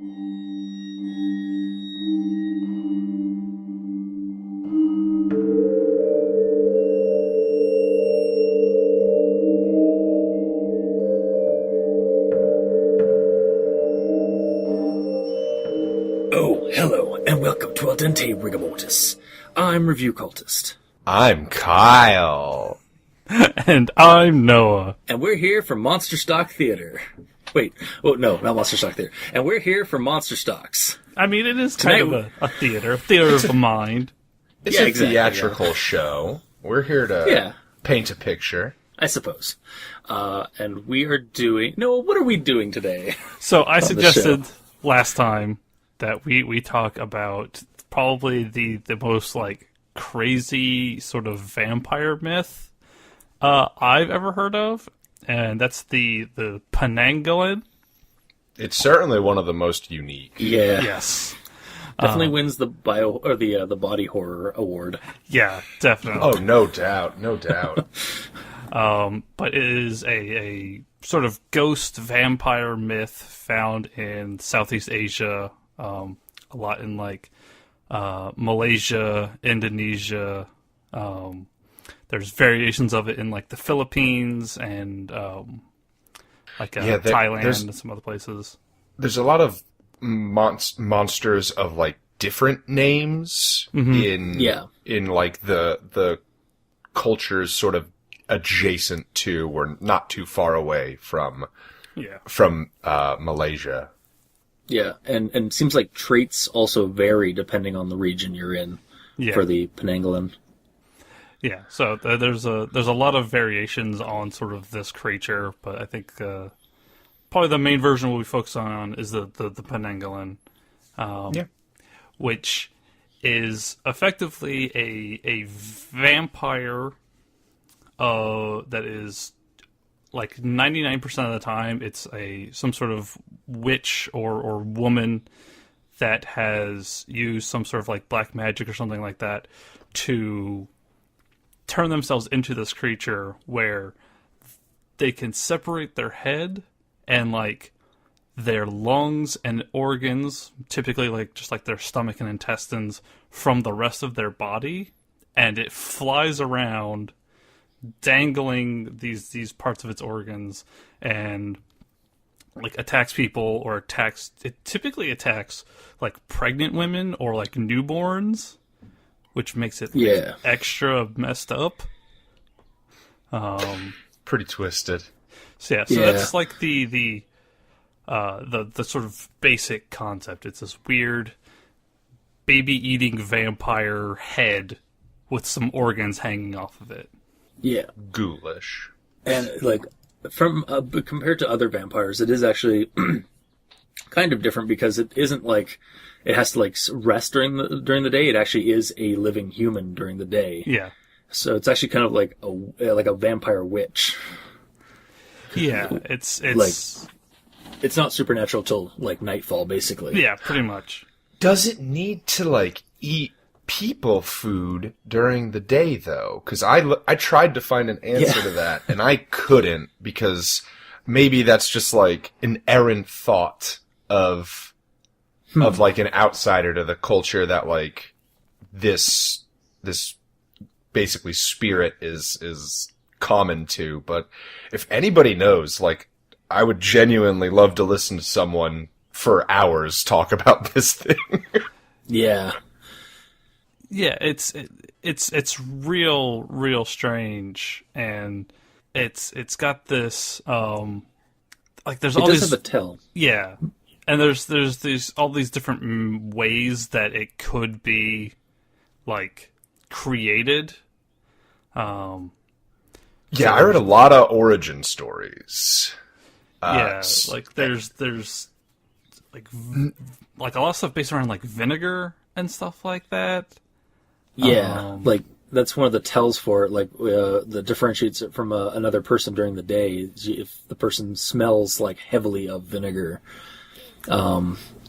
Oh, hello, and welcome to Dente, Rigamortis. I'm Review Cultist. I'm Kyle. And I'm Noah. And we're here for Monster Stock Theater. Wait, oh no, not Monster Stock Theater. And we're here for Monster Stocks. I mean, it is kind of a theater of the mind. It's a theatrical show. We're here to paint a picture. I suppose. And we are doing... Noah, what are we doing today? So I suggested last time that we talk about probably the most, like, crazy sort of vampire myth I've ever heard of, and that's the Penanggalan. It's certainly one of the most unique. Yeah. Yes. Definitely wins the the body horror award. Yeah, definitely. Oh, no doubt, no doubt. But it is a sort of ghost vampire myth found in Southeast Asia, a lot in like Malaysia, Indonesia. There's variations of it in like the Philippines and Thailand and some other places. There's a lot of monsters of like different names in like the cultures sort of adjacent to or not too far away from Malaysia. Yeah, and it seems like traits also vary depending on the region you're in for the Penanggalan. Yeah, so there's a lot of variations on sort of this creature, but I think probably the main version we'll be focused on is the Penanggalan, which is effectively a vampire that is like 99% of the time it's some sort of witch or woman that has used some sort of like black magic or something like that to turn themselves into this creature where they can separate their head and like their lungs and organs, typically like just like their stomach and intestines, from the rest of their body, and it flies around dangling these parts of its organs and like attacks people or it typically attacks like pregnant women or like newborns, which makes it like, extra messed up. Pretty twisted. So that's like the sort of basic concept. It's this weird baby-eating vampire head with some organs hanging off of it. Yeah. Ghoulish. And like from compared to other vampires, it is actually kind of different because it isn't like it has to like rest during the day. It actually is a living human during the day. Yeah. So it's actually kind of like a vampire witch. Yeah, it's like it's not supernatural till like nightfall, basically. Yeah, pretty much. Does it need to like eat people food during the day though? Because I tried to find an answer to that and I couldn't, because maybe that's just like an errant thought of like an outsider to the culture that like this basically spirit is common to. But if anybody knows, like, I would genuinely love to listen to someone for hours talk about this thing. Yeah, it's real strange, and it's got this like there's all these. It does have a tell. Yeah. And there's all these different ways that it could be, like, created. I read a lot of origin stories. Like there's like a lot of stuff based around like vinegar and stuff like that. Yeah, like that's one of the tells for it. Like that differentiates it from another person during the day. If the person smells like heavily of vinegar.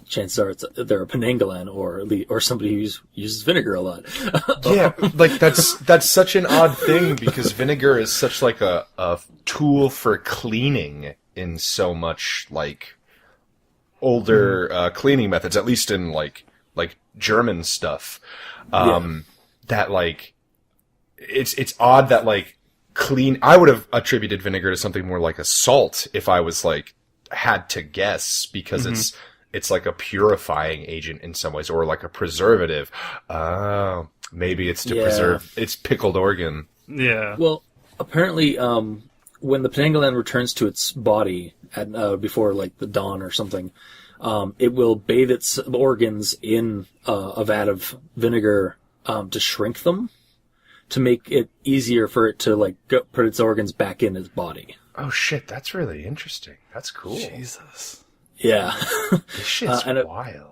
Chances are they're a Penanggalan or somebody who uses vinegar a lot. Yeah, like that's such an odd thing because vinegar is such like a tool for cleaning in so much like older cleaning methods, at least in like German stuff. That like it's odd that like I would have attributed vinegar to something more like a salt if I was like had to guess, because it's like a purifying agent in some ways, or like a preservative. Maybe it's to preserve its pickled organ. Yeah. Well, apparently, when the Penanggalan returns to its body at before like the dawn or something, it will bathe its organs in a vat of vinegar to shrink them, to make it easier for it to like put its organs back in its body. Oh shit, that's really interesting. That's cool. Jesus. Yeah. This shit's wild.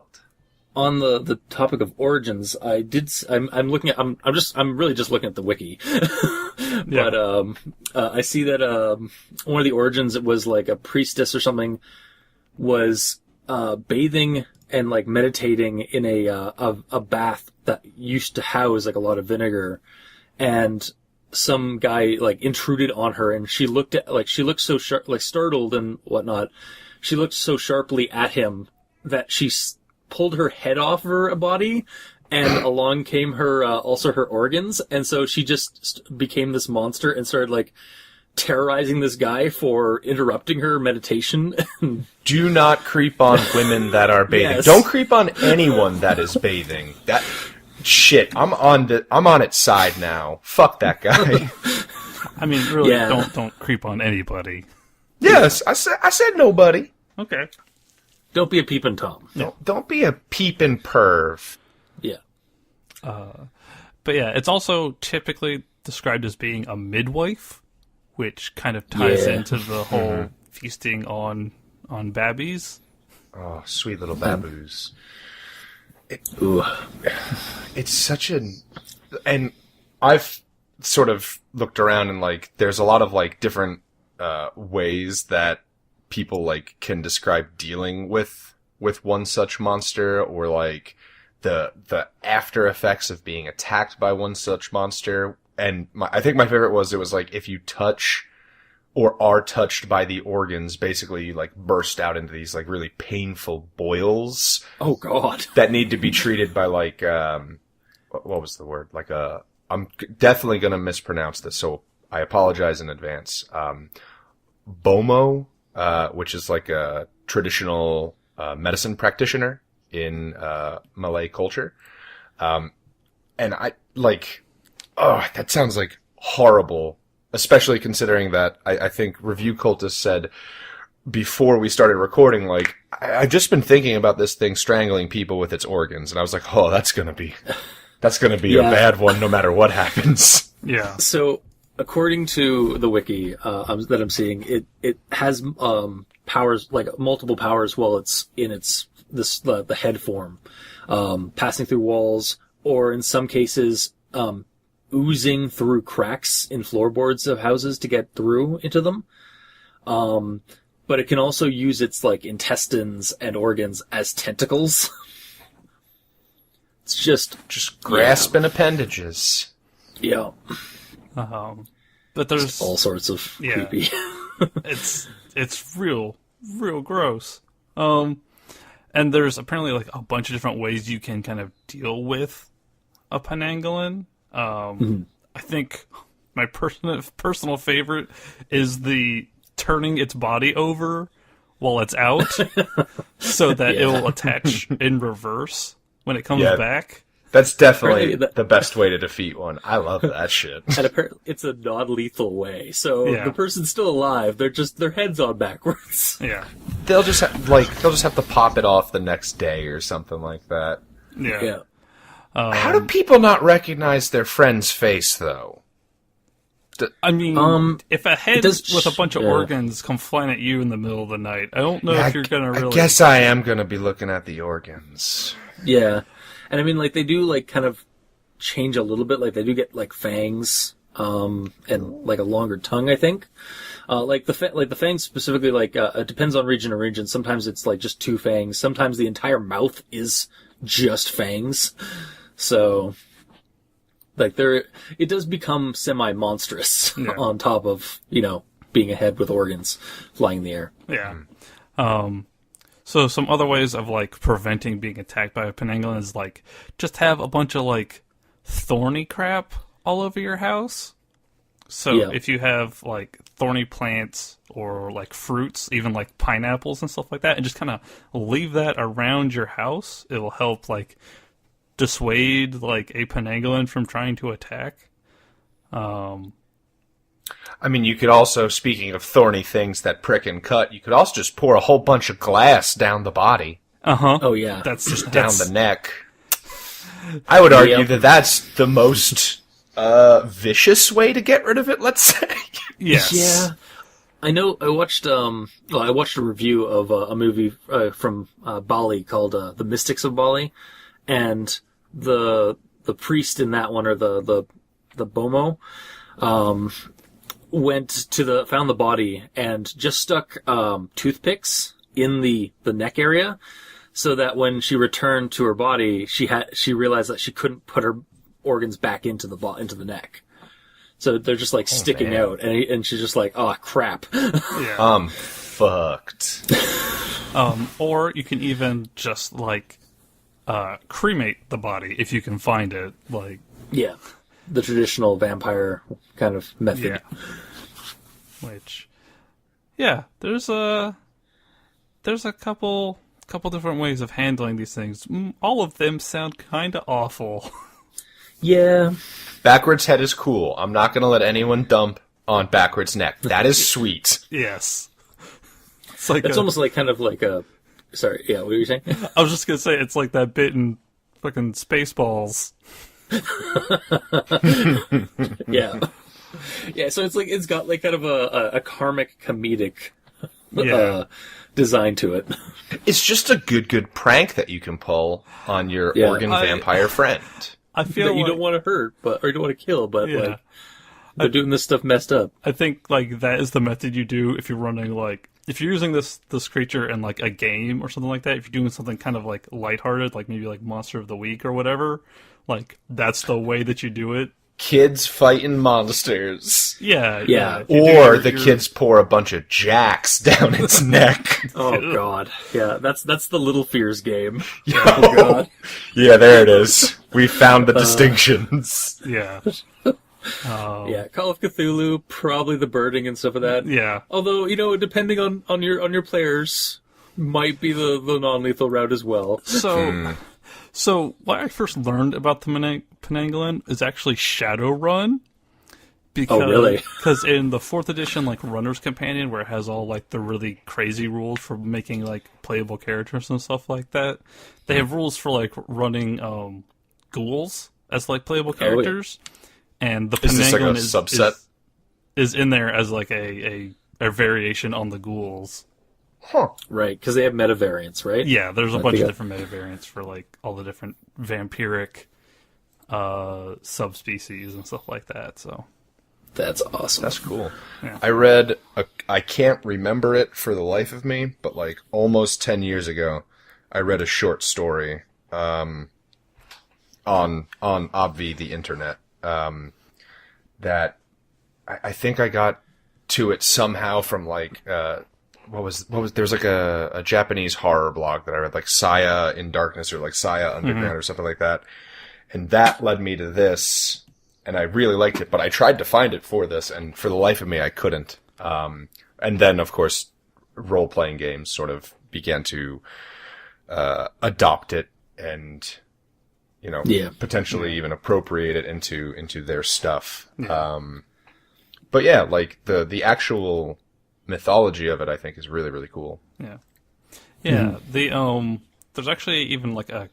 On the topic of origins, I'm really just looking at the wiki. But I see that one of the origins, it was like a priestess or something, was bathing and like meditating in a bath that used to house like a lot of vinegar, and some guy like intruded on her, and she looked so sharp, like startled and whatnot. She looked so sharply at him that she pulled her head off her body, and along came her also her organs, and so she just became this monster and started like terrorizing this guy for interrupting her meditation. Do not creep on women that are bathing. Yes. Don't creep on anyone that is bathing. That shit. I'm on its side now. Fuck that guy. I mean, really, don't creep on anybody. Yes, I said nobody. Okay. Don't be a peeping Tom. Don't be a peeping perv. Yeah. But yeah, it's also typically described as being a midwife, which kind of ties into the whole feasting on babbies. Oh, sweet little baboos. It's such and I've sort of looked around and like there's a lot of like different ways that people like can describe dealing with one such monster, or like the after effects of being attacked by one such monster. And I think my favorite was, it was like if you touch or are touched by the organs, basically you like burst out into these like really painful boils. Oh God. That need to be treated by like what was the word? Like I'm definitely gonna mispronounce this, so I apologize in advance. Bomo, which is like a traditional medicine practitioner in Malay culture. And I like, that sounds like horrible, especially considering that I think Review Cultist said before we started recording, like, I've just been thinking about this thing strangling people with its organs, and I was like, oh, that's gonna be a bad one no matter what happens. Yeah. So, according to the wiki that I'm seeing, it has powers, like multiple powers, while it's in the head form, passing through walls, or in some cases oozing through cracks in floorboards of houses to get through into them. But it can also use its like intestines and organs as tentacles. It's just grasping appendages. Yeah. But there's all sorts of creepy. it's real gross. And there's apparently like a bunch of different ways you can kind of deal with a Penanggalan. I think my personal favorite is the turning its body over while it's out, so that it will attach in reverse when it comes back. That's definitely the best way to defeat one. I love that shit. And apparently it's a non-lethal way. So the person's still alive. They're just, their head's on backwards. Yeah. They'll just have to pop it off the next day or something like that. Yeah. How do people not recognize their friend's face, though? I mean, if a head with a bunch of organs come flying at you in the middle of the night, I don't know if you're going to really... I guess I am going to be looking at the organs. Yeah. And I mean, like, they do, like, kind of change a little bit. Like, they do get, like, fangs, and, like, a longer tongue, I think. Like the fangs specifically, like, it depends on region to region. Sometimes it's, like, just two fangs. Sometimes the entire mouth is just fangs. So, like, it does become semi-monstrous on top of, being a head with organs flying in the air. Yeah. So some other ways of like preventing being attacked by a Penanggalan is like just have a bunch of like thorny crap all over your house. So if you have like thorny plants or like fruits, even like pineapples and stuff like that, and just kind of leave that around your house, it will help like dissuade like a Penanggalan from trying to attack. I mean, you could also, speaking of thorny things that prick and cut, you could also just pour a whole bunch of glass down the body. Oh yeah, That's just down the neck. I would argue that that's the most vicious way to get rid of it, let's say. Yes. Yeah. I know. I watched. I watched a review of a movie from Bali called "The Mystics of Bali," and the priest in that one, or the Bomo, found the body and just stuck toothpicks in the neck area, so that when she returned to her body, she realized that she couldn't put her organs back into the neck. So they're just like sticking out, and she's just like, oh crap. Yeah. I'm fucked. Or you can even just like cremate the body if you can find it. Like, Yeah, the traditional vampire kind of method. yeah. Which, yeah, there's a couple different ways of handling these things. All of them sound kind of awful. Yeah. Backwards head is cool. I'm not going to let anyone dump on backwards neck. That is sweet. Yes. It's like It's almost like kind of like a... Sorry, yeah, what were you saying? I was just going to say, it's like that bit in fucking Spaceballs. Yeah. Yeah, so it's got like kind of a karmic comedic Yeah. design to it. It's just a good prank that you can pull on your organ vampire friend. I feel That you like, don't want to hurt, or you don't want to kill, but Yeah. like they're doing this stuff messed up. I think like that is the method you do if you're running like if you're using this creature in like a game or something like that. If you're doing something kind of like lighthearted, like maybe like Monster of the Week or whatever, like that's the way that you do it. Kids fighting monsters. Yeah. Yeah. Or the kids pour a bunch of jacks down its neck. Oh god. Yeah, that's the Little Fears game. Oh, God. Yeah, there it is. We found the distinctions. Yeah. Yeah, Call of Cthulhu, probably the birding and stuff of that. Yeah. Although, depending on your players, might be the non-lethal route as well. So what I first learned about the Penanggalan is actually Shadowrun. Because, Oh, really? Because in the 4th edition, like, Runner's Companion, where it has all, like, the really crazy rules for making, like, playable characters and stuff like that, they have rules for, like, running ghouls as, like, playable characters. And the Is this like a Penanggalan subset? is in there as, like, a variation on the ghouls. Huh. Right, because they have meta variants, right? Yeah, there's a bunch think of different meta variants for like all the different vampiric subspecies and stuff like that. So That's awesome. That's cool. Yeah. I read, I can't remember it for the life of me, but like almost 10 years ago, I read a short story on Obvi, the internet, that I think I got to it somehow from like what was there's like a Japanese horror blog that I read, like Saya in Darkness or like Saya Underground or something like that, and that led me to this, and I really liked it, but I tried to find it for this, and for the life of me I couldn't. And then of course role playing games sort of began to adopt it and potentially even appropriate it into their stuff. But yeah, like the actual mythology of it, I think, is really, really cool. Yeah. Yeah. The there's actually even like a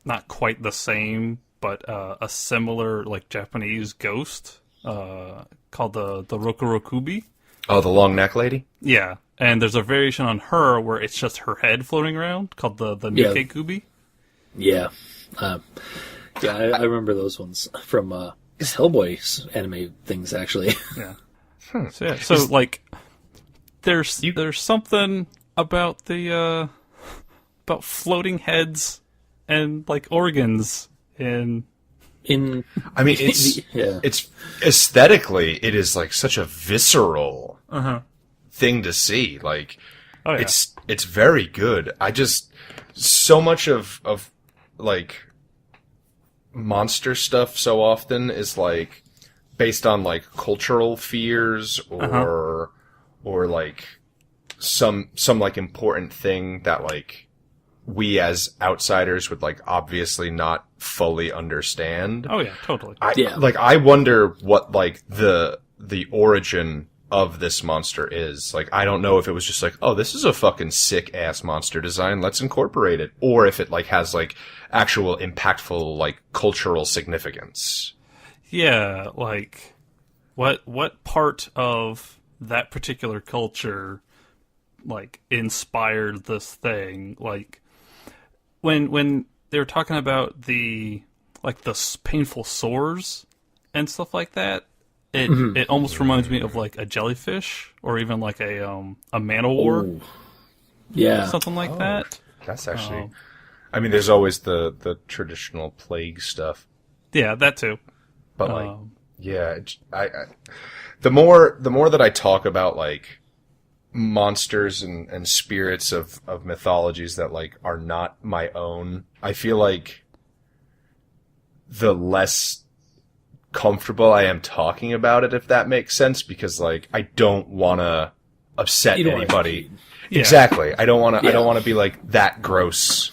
not quite the same, but a similar like Japanese ghost called the Rokurokubi. Oh, the long neck lady? Yeah. And there's a variation on her where it's just her head floating around called the Nikkei-kubi. Yeah. I remember those ones from Hellboy anime things, actually. Yeah. So like, there's something about the about floating heads and like organs in I mean, it's aesthetically, it is like such a visceral thing to see. Like, Oh, yeah. It's very good. I just so much of like monster stuff so often is like based on like cultural fears or like some like important thing that like we as outsiders would like obviously not fully understand. Oh yeah, totally. I wonder what like the origin of this monster is. Like, I don't know if it was just like, oh, this is a fucking sick ass monster design, let's incorporate it, or if it like has like actual impactful like cultural significance. Yeah, like what part of that particular culture like inspired this thing? Like when they were talking about the painful sores and stuff like that, it almost reminds me of like a jellyfish or even like a man-o-war. Ooh. Yeah. Something like that. That's actually I mean, there's always the traditional plague stuff. Yeah, that too. But like yeah, I the more that I talk about like monsters and spirits of mythologies that like are not my own, I feel like the less comfortable I am talking about it, if that makes sense, because like I don't want to upset anybody. Yeah. Exactly. I don't want to be like that gross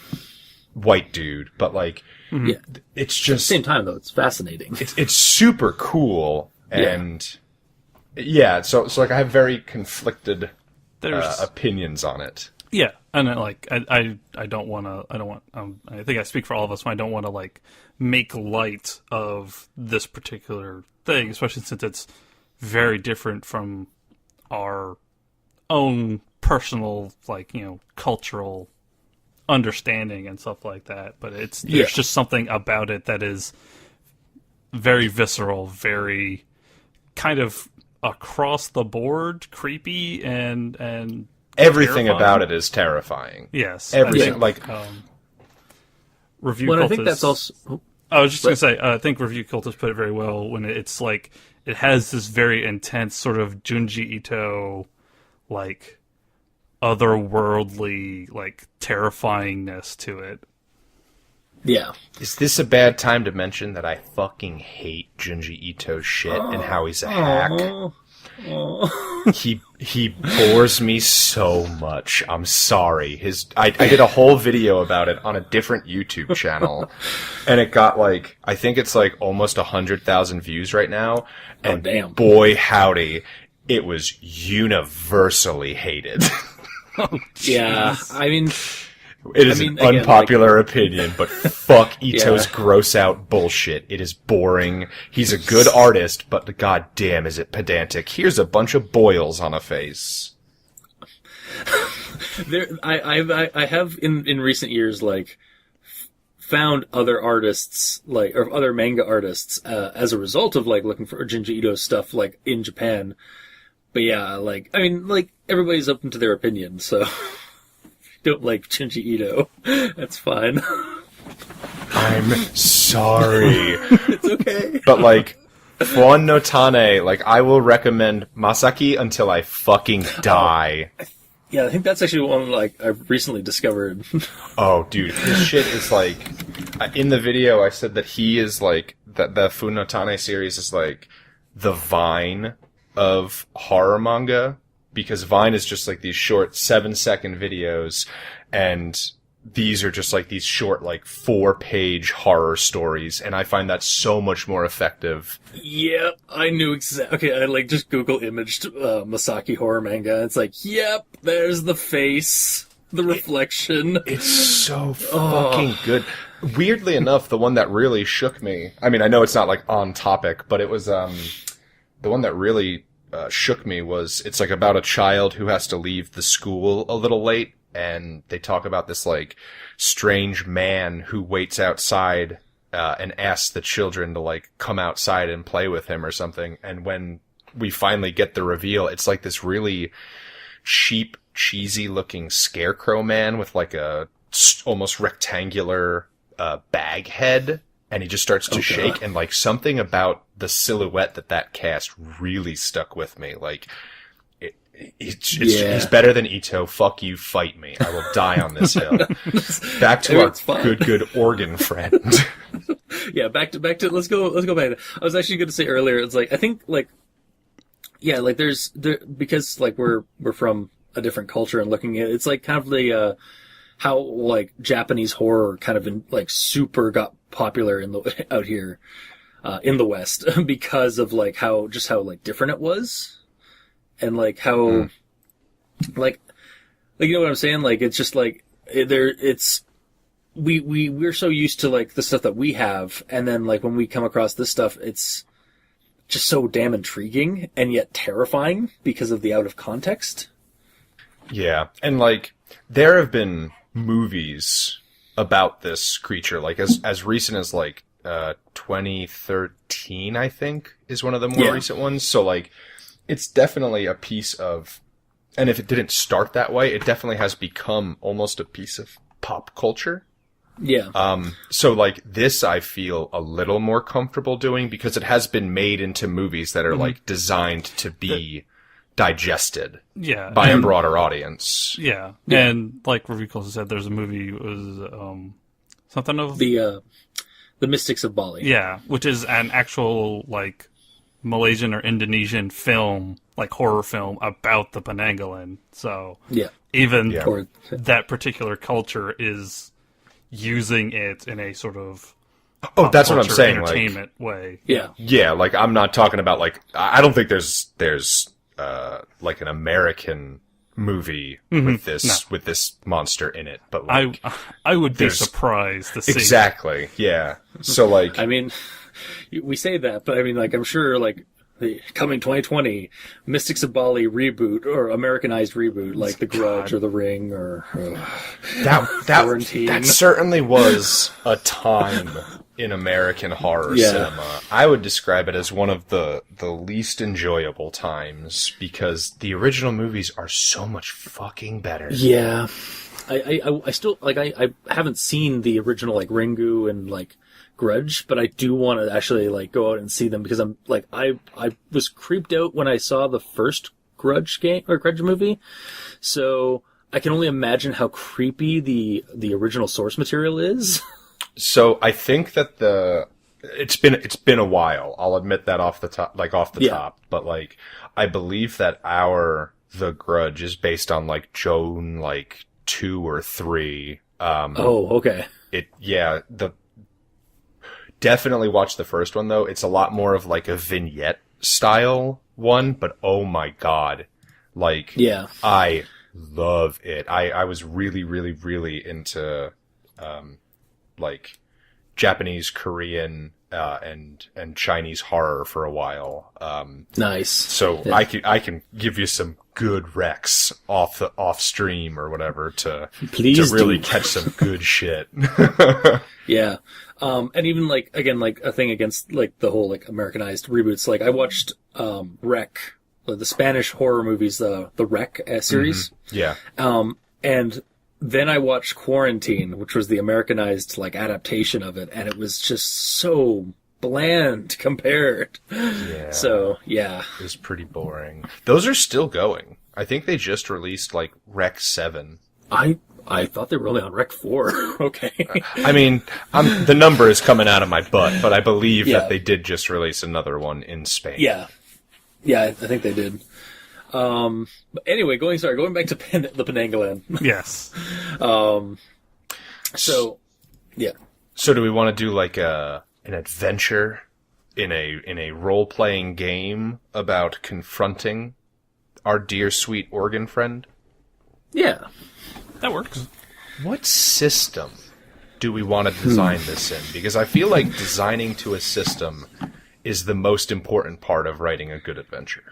white dude, but like it's just at the same time though, it's fascinating. It's super cool, and so like I have very conflicted opinions on it. Yeah, and like I don't want I think I speak for all of us when I don't want to like make light of this particular thing, especially since it's very different from our own personal like, you know, cultural understanding and stuff like that. But there's just something about it that is very visceral, very kind of across the board creepy and everything terrifying. About it is terrifying. Yes, everything. Like Review Cultists. I think that's also. I was just going to say, I think Review Cultists put it very well when it's like it has this very intense sort of Junji Ito, like otherworldly, like terrifyingness to it. Yeah. Is this a bad time to mention that I fucking hate Junji Ito's shit and how he's a hack? He bores me so much. I'm sorry. I did a whole video about it on a different YouTube channel, and it got like, I think it's like almost 100,000 views right now. And damn. Boy howdy, it was universally hated. Yeah, I mean, it is an unpopular opinion, but fuck Ito's gross out bullshit. It is boring. He's a good artist, but god damn is it pedantic. Here's a bunch of boils on a face. I have in recent years like found other artists like or other manga artists as a result of like looking for Junji Ito stuff like in Japan. But yeah, like I mean, like everybody's open to their opinion, so. Don't like Junji Ito. That's fine. I'm sorry. It's okay. But like, Fuon no Tane, like I will recommend Masaki until I fucking die. Yeah, I think that's actually one like I've recently discovered. Oh, dude, his shit is like. In the video, I said that he is like that. The Fuon no Tane series is like the Vine of horror manga. Because Vine is just like these short 7-second videos, and these are just like these short like 4-page horror stories, and I find that so much more effective. Yeah, I knew exactly. Okay, I like just Google imaged Masaki horror manga, and it's like, yep, there's the face, the reflection. It's so fucking good. Weirdly enough, the one that really shook me, I mean, I know it's not like on topic, but it was the one that really shook me was it's like about a child who has to leave the school a little late, and they talk about this like strange man who waits outside and asks the children to like come outside and play with him or something. And when we finally get the reveal, it's like this really cheap, cheesy looking scarecrow man with like a almost rectangular bag head. And he just starts to shake, and like something about the silhouette that cast really stuck with me. Like, He's better than Ito. Fuck you, fight me. I will die on this hill. Back to our good Oregon friend. Yeah, back to let's go back. I was actually going to say earlier, it's like I think like yeah, like because like we're from a different culture and looking at it, it's like kind of the how like Japanese horror kind of like super got popular out here in the West because of like how like different it was. And like how, like you know what I'm saying? Like it's just like we're so used to like the stuff that we have, and then like when we come across this stuff, it's just so damn intriguing and yet terrifying because of the out of context. Yeah, and like there have been movies about this creature, like as recent as like 2013, I think, is one of the more recent ones. So like. It's definitely a piece of, and if it didn't start that way, it definitely has become almost a piece of pop culture. Yeah. So like this, I feel a little more comfortable doing because it has been made into movies that are like designed to be digested. Yeah. By a broader audience. Yeah. And like Review Close said, there's a movie, it was something of the Mystics of Bali. Yeah, which is an actual like Malaysian or Indonesian film, like horror film about the Penanggalan. So even that particular culture is using it in a sort of that's what I'm saying, entertainment like, way. Yeah, like I'm not talking about like I don't think there's like an American movie with this monster in it, but like I would be surprised to see exactly. Yeah. So like I mean, we say that, but I mean, like, I'm sure, like, the coming 2020 Mystics of Bali reboot or Americanized reboot, like The Grudge or The Ring or that certainly was a time in American horror cinema. I would describe it as one of the least enjoyable times because the original movies are so much fucking better. Yeah, I still like I haven't seen the original like Ringu and like Grudge, but I do want to actually like go out and see them because I'm like I was creeped out when I saw the first Grudge movie, so I can only imagine how creepy the original source material is. So I think that it's been a while. I'll admit that off the top, but like I believe that The Grudge is based on like Joan like 2 or 3. Okay. Definitely watch the first one though. It's a lot more of like a vignette style one, but oh my god. Like I love it. I was really, really, really into like Japanese, Korean, and Chinese horror for a while. Nice. So I can give you some good recs off stream or whatever to really catch some good shit. Yeah. And even like again like a thing against like the whole like Americanized reboots. Like I watched Rec, the Spanish horror movies, the Rec series. Mm-hmm. Yeah. And then I watched Quarantine, which was the Americanized like adaptation of it, and it was just so bland compared. Yeah. So yeah, it was pretty boring. Those are still going. I think they just released like Rec 7. I thought they were only on Rec 4. Okay. I mean, the number is coming out of my butt, but I believe that they did just release another one in Spain. Yeah. Yeah, I think they did. But anyway, going back to the Penanggalan. Yes. So, yeah. So do we want to do like an adventure in a role-playing game about confronting our dear sweet organ friend? Yeah. That works. What system do we want to design this in? Because I feel like designing to a system is the most important part of writing a good adventure.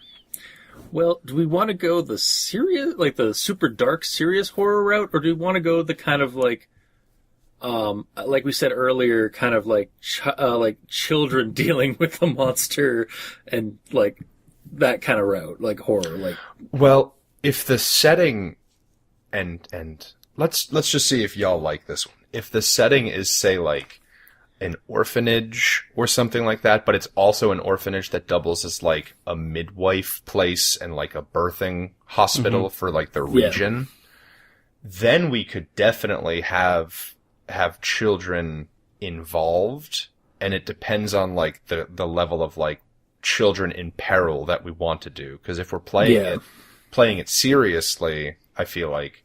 Well, do we want to go the serious, like the super dark, serious horror route, or do we want to go the kind of like we said earlier, kind of like children dealing with a monster and like that kind of route, like horror, like. Well, if the setting and let's just see if y'all like this one. If the setting is say like an orphanage or something like that, but it's also an orphanage that doubles as like a midwife place and like a birthing hospital for like the region, then we could definitely have children involved, and it depends on like the level of like children in peril that we want to do. Because if we're playing it seriously, I feel like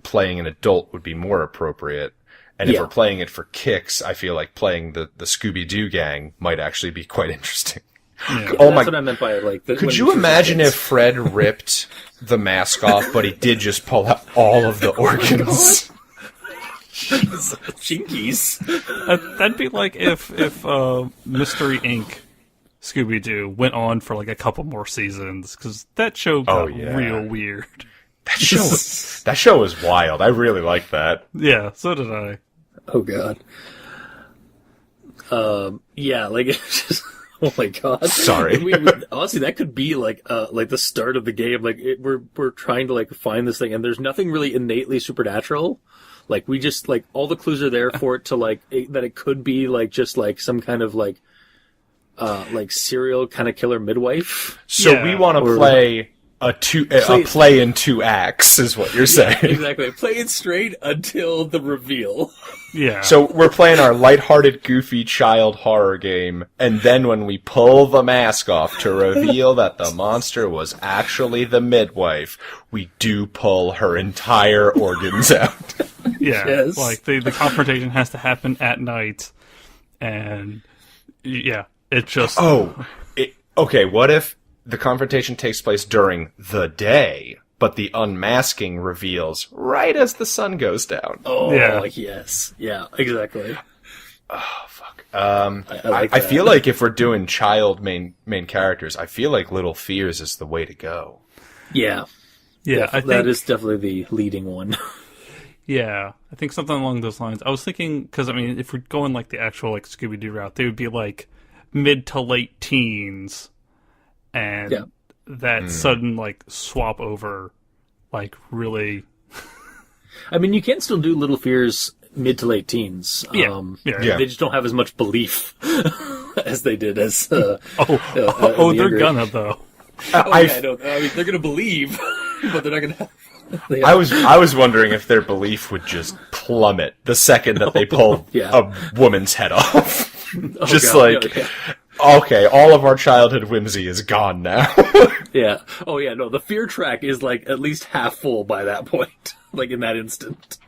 playing an adult would be more appropriate. And if we're playing it for kicks, I feel like playing the Scooby-Doo gang might actually be quite interesting. Yeah. Oh that's what I meant by like. Could you imagine if Fred ripped the mask off, but he did just pull out all of the organs? Jinkies. That'd be like if Mystery Inc. Scooby-Doo went on for like a couple more seasons, because that show got real weird. That show was wild. I really liked that. Yeah, so did I. Oh god. Yeah, like it's just, oh my god. Sorry. Honestly, that could be like the start of the game. Like we're trying to like find this thing, and there's nothing really innately supernatural. Like we just like all the clues are there for it to like that it could be like just like some kind of like serial kind of killer midwife. So we want to play a play in 2 acts is what you're saying. Yeah, exactly. Play it straight until the reveal. Yeah. So we're playing our lighthearted, goofy child horror game, and then when we pull the mask off to reveal that the monster was actually the midwife, we do pull her entire organs out. Yeah. Yes. Like the confrontation has to happen at night, and yeah, it just... Okay, what if the confrontation takes place during the day, but the unmasking reveals right as the sun goes down? Oh, yeah. Yes. Yeah, exactly. Oh, fuck. I feel like if we're doing child main characters, I feel like Little Fears is the way to go. Yeah. Yeah, I that think, is definitely the leading one. Yeah, I think something along those lines. I was thinking, because, I mean, if we're going like the actual like Scooby-Doo route, they would be like mid to late teens, and that sudden like swap over, like really. I mean, you can still do Little Fears mid to late teens. Yeah. They just don't have as much belief as they did as. They're gonna though. I mean, they're gonna believe, but they're not gonna have. I was wondering if their belief would just plummet the second that they pull a woman's head off. Okay, all of our childhood whimsy is gone now. Yeah. Oh yeah, no, the fear track is like at least half full by that point. Like in that instant.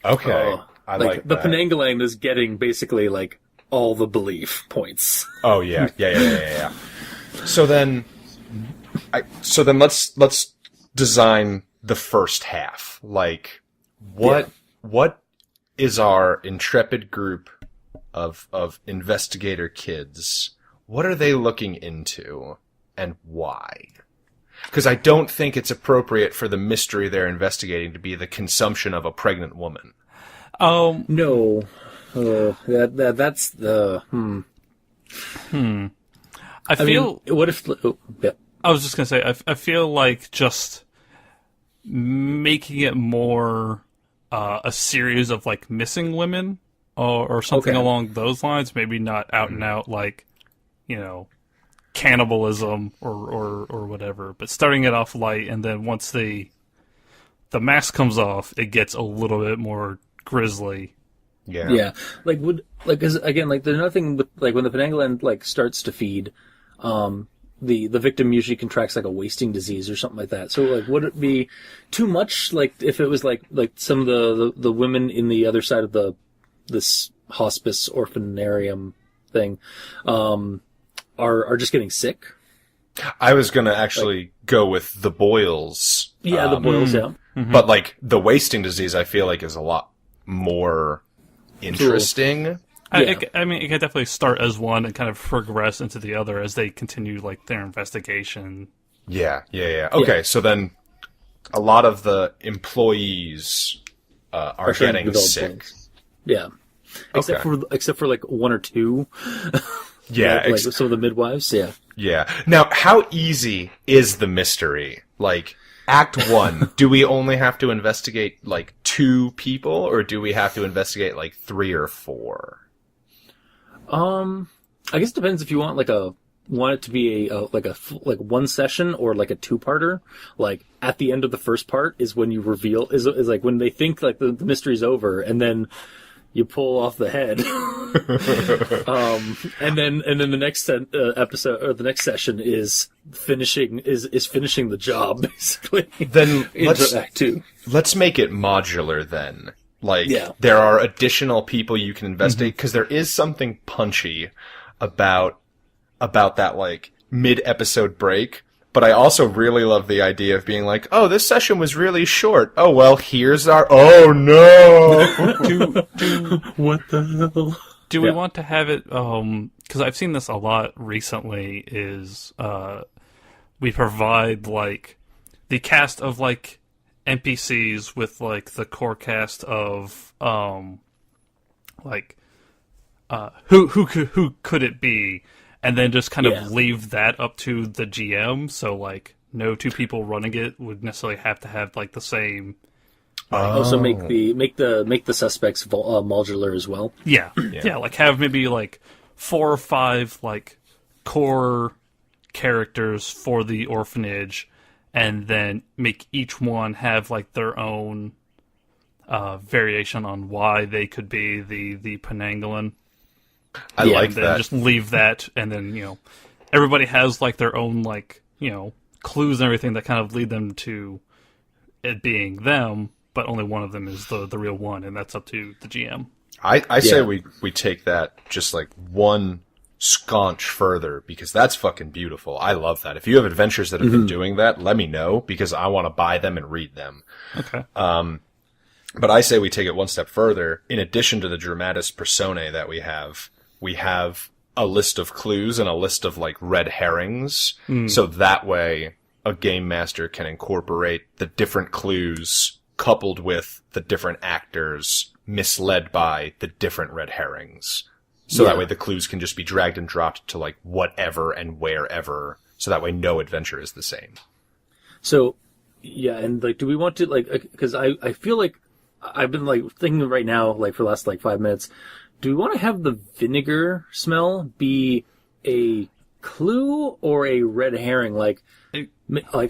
Okay. I like the that. Penanggalan is getting basically like all the belief points. Oh yeah. Yeah. So then let's design the first half. Like, what is our intrepid group of investigator kids? What are they looking into, and why? Because I don't think it's appropriate for the mystery they're investigating to be the consumption of a pregnant woman. No. That's the what if? I was just gonna say, I feel like just making it more a series of like missing women or something along those lines. Maybe not out and out like, cannibalism or whatever, but starting it off light, and then once the mask comes off, it gets a little bit more grisly. Yeah. Cause again, like there's nothing with like when the Penanggalan like starts to feed, the victim usually contracts like a wasting disease or something like that. So like, would it be too much? Like if it was like some of the women in the other side of this hospice orphanarium thing, are just getting sick. I was gonna actually go with the boils. Yeah, the boils. Yeah. Mm-hmm. But like the wasting disease, I feel like is a lot more interesting. I mean, it could definitely start as one and kind of progress into the other as they continue like their investigation. Yeah. Okay, so then a lot of the employees are getting sick. Points. Yeah, except for like one or two. Yeah, like some of the midwives. Yeah. Yeah. Now, how easy is the mystery? Like, Act 1, do we only have to investigate, like, 2 people, or do we have to investigate, like, 3 or 4? I guess it depends if you want it to be like one session or like a 2-parter. Like at the end of the first part is when you reveal is like when they think like the mystery's over, and then you pull off the head. And then the next episode or the next session is finishing the job basically. Then Act 2. Let's make it modular then. Like, Yeah. there are additional people you can investigate, because there is something punchy about that, like, mid-episode break, but I also really love the idea of being like, oh, this session was really short. Oh, well, here's our... Oh, no! What the hell? Do we want to have it, because I've seen this a lot recently, is we provide, like, the cast of, like, NPCs with, like, the core cast of, like, who could it be? And then just kind of leave that up to the GM, so, like, no 2 people running it would necessarily have to have, like, the same... Also make the suspects modular as well. Yeah, like, have maybe, like, 4 or 5, like, core characters for the orphanage, and then make each one have, like, their own variation on why they could be the Penanggalan. I like and then that. just leave that, and then, everybody has, like, their own, like, clues and everything that kind of lead them to it being them, but only one of them is the real one, and that's up to the GM. I say we take that just, like, one sconch further, because that's fucking beautiful. I love that. If you have adventures that have been doing that, let me know, because I want to buy them and read them. Okay. But I say we take it one step further. In addition to the dramatis personae that we have a list of clues and a list of, like, red herrings. So that way a game master can incorporate the different clues coupled with the different actors misled by the different red herrings. So that way the clues can just be dragged and dropped to, like, whatever and wherever. So that way no adventure is the same. So, yeah, and, like, do we want to, like, because I feel like I've been, like, thinking right now, like, for the last, like, 5 minutes, do we want to have the vinegar smell be a clue or a red herring? Like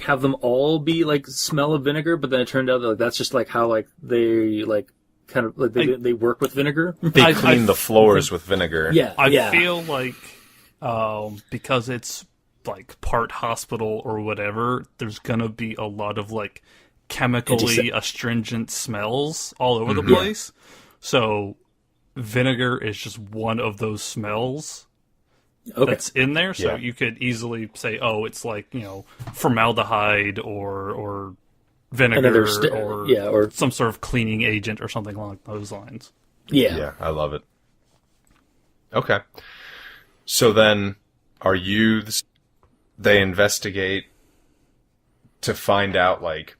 have them all be, like, smell of vinegar, but then it turned out that, like, that's just, like, how, like, they, like, kind of, like, they work with vinegar? They clean the floors with vinegar. Yeah, I feel like, because it's, like, part hospital or whatever, there's gonna be a lot of, like, chemically astringent smells all over the place. So vinegar is just one of those smells that's in there. So you could easily say, oh, it's like, formaldehyde or vinegar or some sort of cleaning agent or something along those lines. Yeah, I love it. Okay. So then our youths, they investigate to find out, like,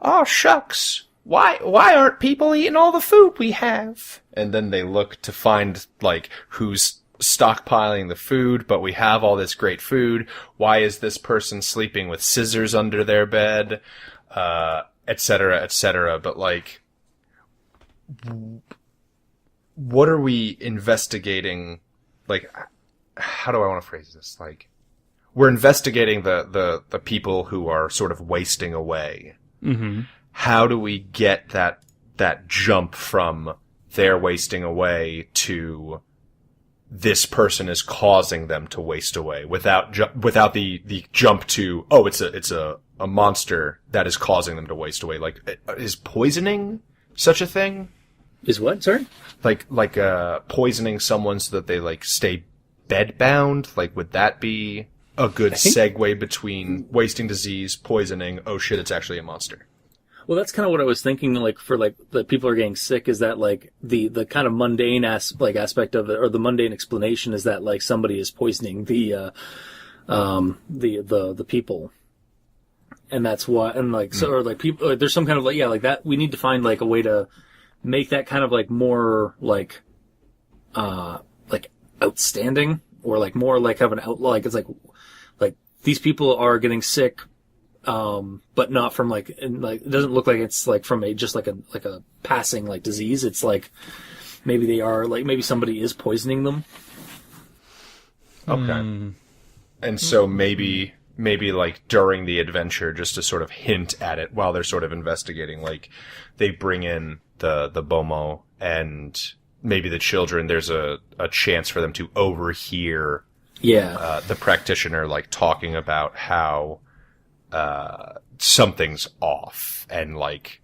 oh, shucks, why aren't people eating all the food we have? And then they look to find, like, who's stockpiling the food, but we have all this great food. Why is this person sleeping with scissors under their bed? Et cetera, et cetera. But, like, what are we investigating? Like, how do I want to phrase this? Like, we're investigating the people who are sort of wasting away. Mm-hmm. How do we get that jump from they're wasting away to this person is causing them to waste away without the jump to, oh, it's a monster that is causing them to waste away? Like, is poisoning such a thing? Is what? Sorry? Like poisoning someone so that they, like, stay bedbound? Like, would that be a good segue between wasting disease, poisoning, oh shit, it's actually a monster? Well, that's kind of what I was thinking, like, for, like, the people are getting sick, is that, like, the kind of mundane aspect of it, or the mundane explanation is that, like, somebody is poisoning the people. And that's why, and, like, so, or, like, people, there's some kind of, like, yeah, like that, we need to find, like, a way to make that kind of, like, more, like outstanding, or, like, more, like, have an outlaw, like, it's like these people are getting sick, but not from like, and like, it doesn't look like it's like from just like a passing like disease. It's like maybe they are like, maybe somebody is poisoning them. Okay. And so maybe like during the adventure, just to sort of hint at it while they're sort of investigating, like they bring in the Bomo, and maybe the children, there's a chance for them to overhear the practitioner like talking about how something's off, and like,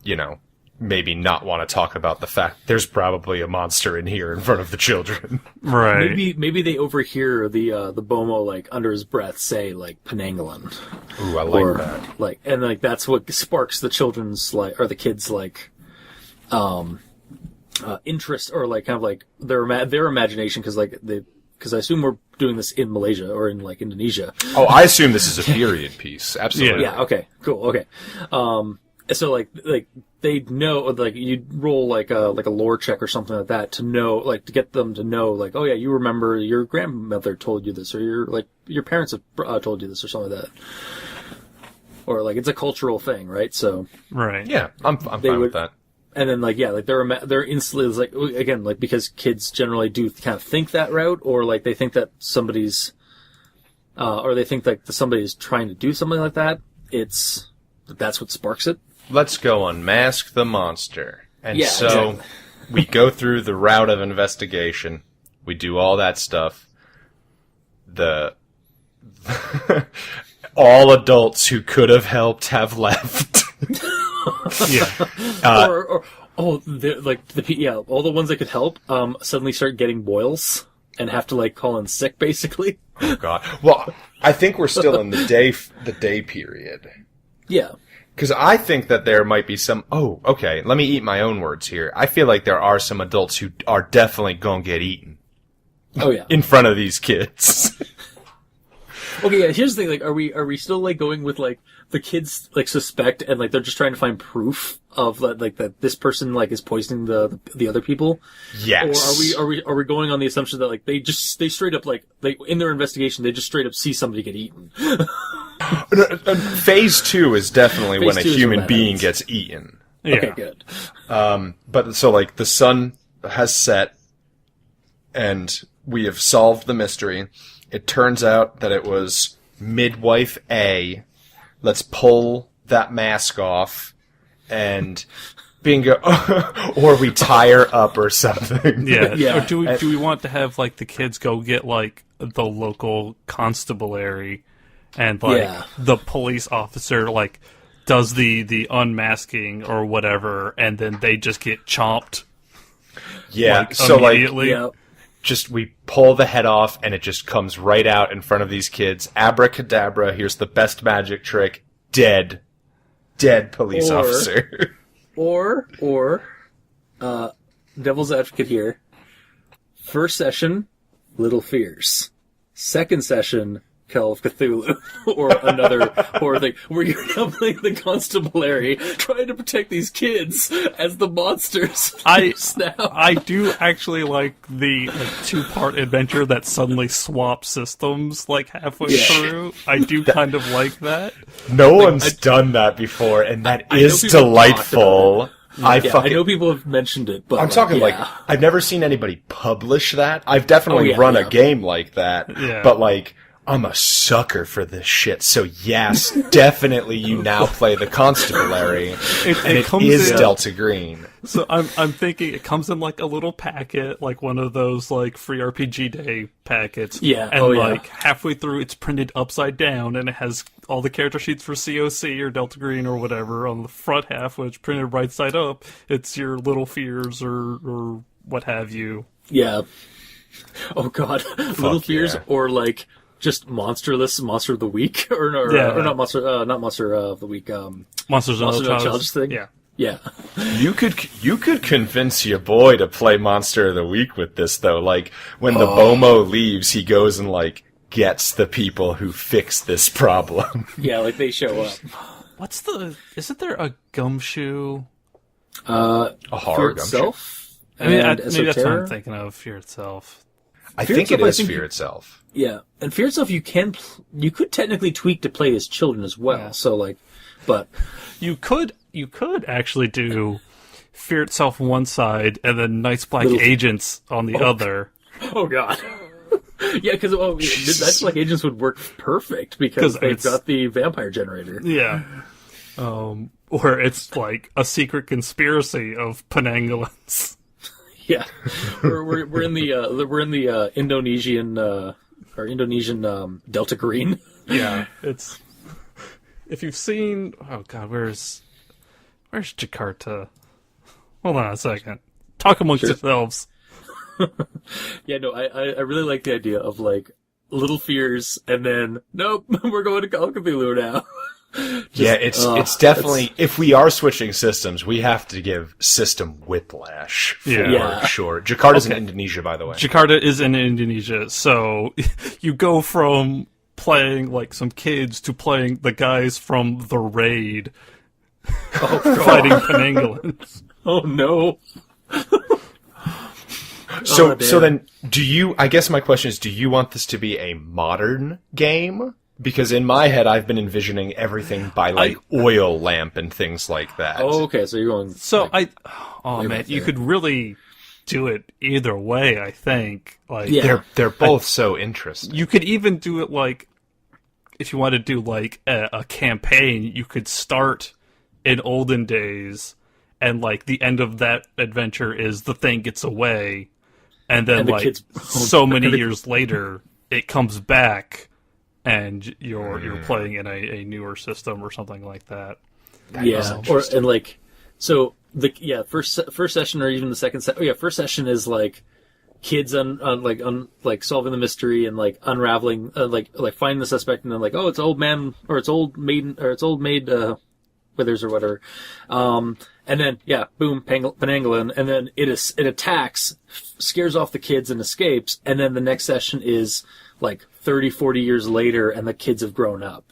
you know, maybe not want to talk about the fact there's probably a monster in here in front of the children. Right. Maybe they overhear the Bomo like under his breath say like Penanggalan. Ooh, I like that. Like, and like that's what sparks the children's like, or the kids like interest, or like kind of like their imagination, because I assume we're doing this in Malaysia or in like Indonesia. Oh, I assume this is a period piece. Absolutely. Yeah. Okay. Cool. Okay. So like they know, like you roll like a lore check or something like that to know, like to get them to know, like, oh yeah, you remember your grandmother told you this, or your parents have told you this, or something like that. Or like it's a cultural thing, right? So right. Yeah, I'm fine with that. And then like, yeah, like they're instantly like, again, like because kids generally do kind of think that route, or like they think that somebody's, or they think that somebody is trying to do something like that. That's what sparks it. Let's go unmask the monster. And Yeah, so exactly. we go through the route of investigation. We do all that stuff. All adults who could have helped have left. Yeah. All the ones that could help suddenly start getting boils and have to like call in sick, basically. Oh God. Well, I think we're still in the day period. Yeah. Because I think that there might be some... Oh, okay. Let me eat my own words here. I feel like there are some adults who are definitely going to get eaten. Oh, yeah. In front of these kids. Okay, yeah, here's the thing. Like, are we still, like, going with, like, the kids, like, suspect and, like, they're just trying to find proof of, like, that this person, like, is poisoning the other people? Yes. Or are we going on the assumption that, like, they straight up, like, in their investigation, they just straight up see somebody get eaten? Phase 2 is definitely when a Phase 2 is human when that being happens. gets eaten. Yeah. Okay, good. But so like the sun has set and we have solved the mystery. It turns out that it was midwife A. Let's pull that mask off and bingo. Or we tie her up or something. Yeah. Yeah. Or do we want to have like the kids go get like the local constabulary, and like the police officer like does the unmasking or whatever, and then they just get chomped. Yeah. Like, so like immediately. Yeah. just we pull the head off and it just comes right out in front of these kids. Abracadabra, here's the best magic trick. Dead police officer. Or devil's advocate here. First session, Little Fears. Second session, Call of Cthulhu, or another horror thing, where you're now playing the constabulary, trying to protect these kids as the monsters. I do actually like the two-part adventure that suddenly swaps systems like halfway through. I do kind of like that. No one's done that before, and that I know is people delightful. I know people have mentioned it, but I'm talking like I've never seen anybody publish that. I've definitely run a game like that, but like I'm a sucker for this shit. So yes, definitely you now play the constabulary, and it is Delta Green. So I'm thinking it comes in like a little packet, like one of those like free RPG Day packets. Yeah. And like halfway through it's printed upside down and it has all the character sheets for COC or Delta Green or whatever. On the front half, which printed right side up, it's your Little Fears or what have you. Yeah. Oh god. Little Fears or like just Monster of the Week or not Monster of the Week. Monsters of Monster the Challenge thing. Yeah. Yeah. You could convince your boy to play Monster of the Week with this though. Like when the Bomo leaves, he goes and like gets the people who fix this problem. Yeah, like they show up. Isn't there a gumshoe? A horror Fear gumshoe. Itself. I mean, and maybe that's what Esoterra? I'm thinking of. Fear itself. I Fear think it Itself, I is think- Fear itself. Yeah, and Fear Itself you could technically tweak to play as children as well. Yeah. So like, but You could actually do Fear Itself one side and then Night's Black Agents on the other. oh god. Yeah, because Night's Black Agents would work perfect because they've got the vampire generator. Yeah. Or it's like a secret conspiracy of Penanggalans. Yeah, we're in the Indonesian or Indonesian Delta Green. Yeah, it's if you've seen. Oh God, where's Jakarta? Hold on a second. Talk amongst yourselves. Yeah, no, I really like the idea of like little fears, and then nope, we're going to Call of Cthulhu now. It's definitely, if we are switching systems, we have to give system whiplash for sure. Jakarta's in Indonesia, by the way. Jakarta is in Indonesia, so you go from playing like some kids to playing the guys from The Raid fighting Penanggalans. Oh no. So then, I guess my question is, do you want this to be a modern game? Because in my head, I've been envisioning everything by like oil lamp and things like that. Oh, okay. So you're going. So you could really do it either way. I think like they're both so interesting. You could even do it like if you want to do like a campaign, you could start in olden days, and like the end of that adventure is the thing gets away, and then like kids, so many years later, it comes back. And you're playing in a newer system or something like that. First session or even the second first session is like kids on solving the mystery and like unraveling like finding the suspect, and then like, oh, it's old man or it's old maiden or it's old maid withers or whatever, and then boom, Penanggalan, and then it attacks, scares off the kids and escapes, and then the next session is like 30, 40 years later, and the kids have grown up.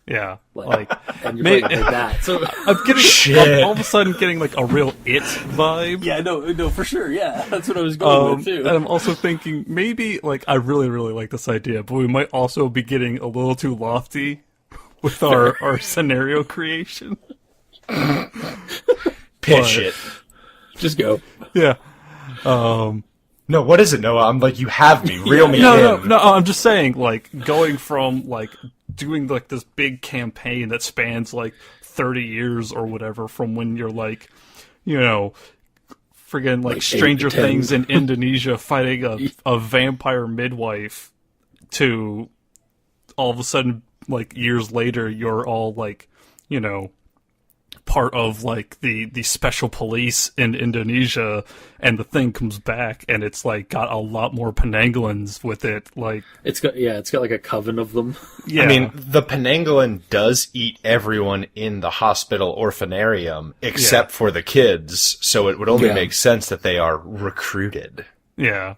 Yeah, and you're playing like that. So I'm getting all of a sudden getting like a real It vibe. Yeah, no, for sure. Yeah, that's what I was going with too. And I'm also thinking maybe like I really, really like this idea, but we might also be getting a little too lofty with our scenario creation. Pitch it. Just go. Yeah. No, what is it, Noah? I'm like, you have me. Reel me in. No, I'm just saying, like, going from, like, doing, like, this big campaign that spans, like, 30 years or whatever from when you're, like, you know, friggin', like Stranger Things in Indonesia fighting a vampire midwife to all of a sudden, like, years later, you're all, like, you know, part of like the special police in Indonesia, and the thing comes back and it's like got a lot more Penanggalans with it. Like it's got like a coven of them. Yeah. I mean, the Penanggalan does eat everyone in the hospital orphanarium except for the kids, so it would only make sense that they are recruited. Yeah.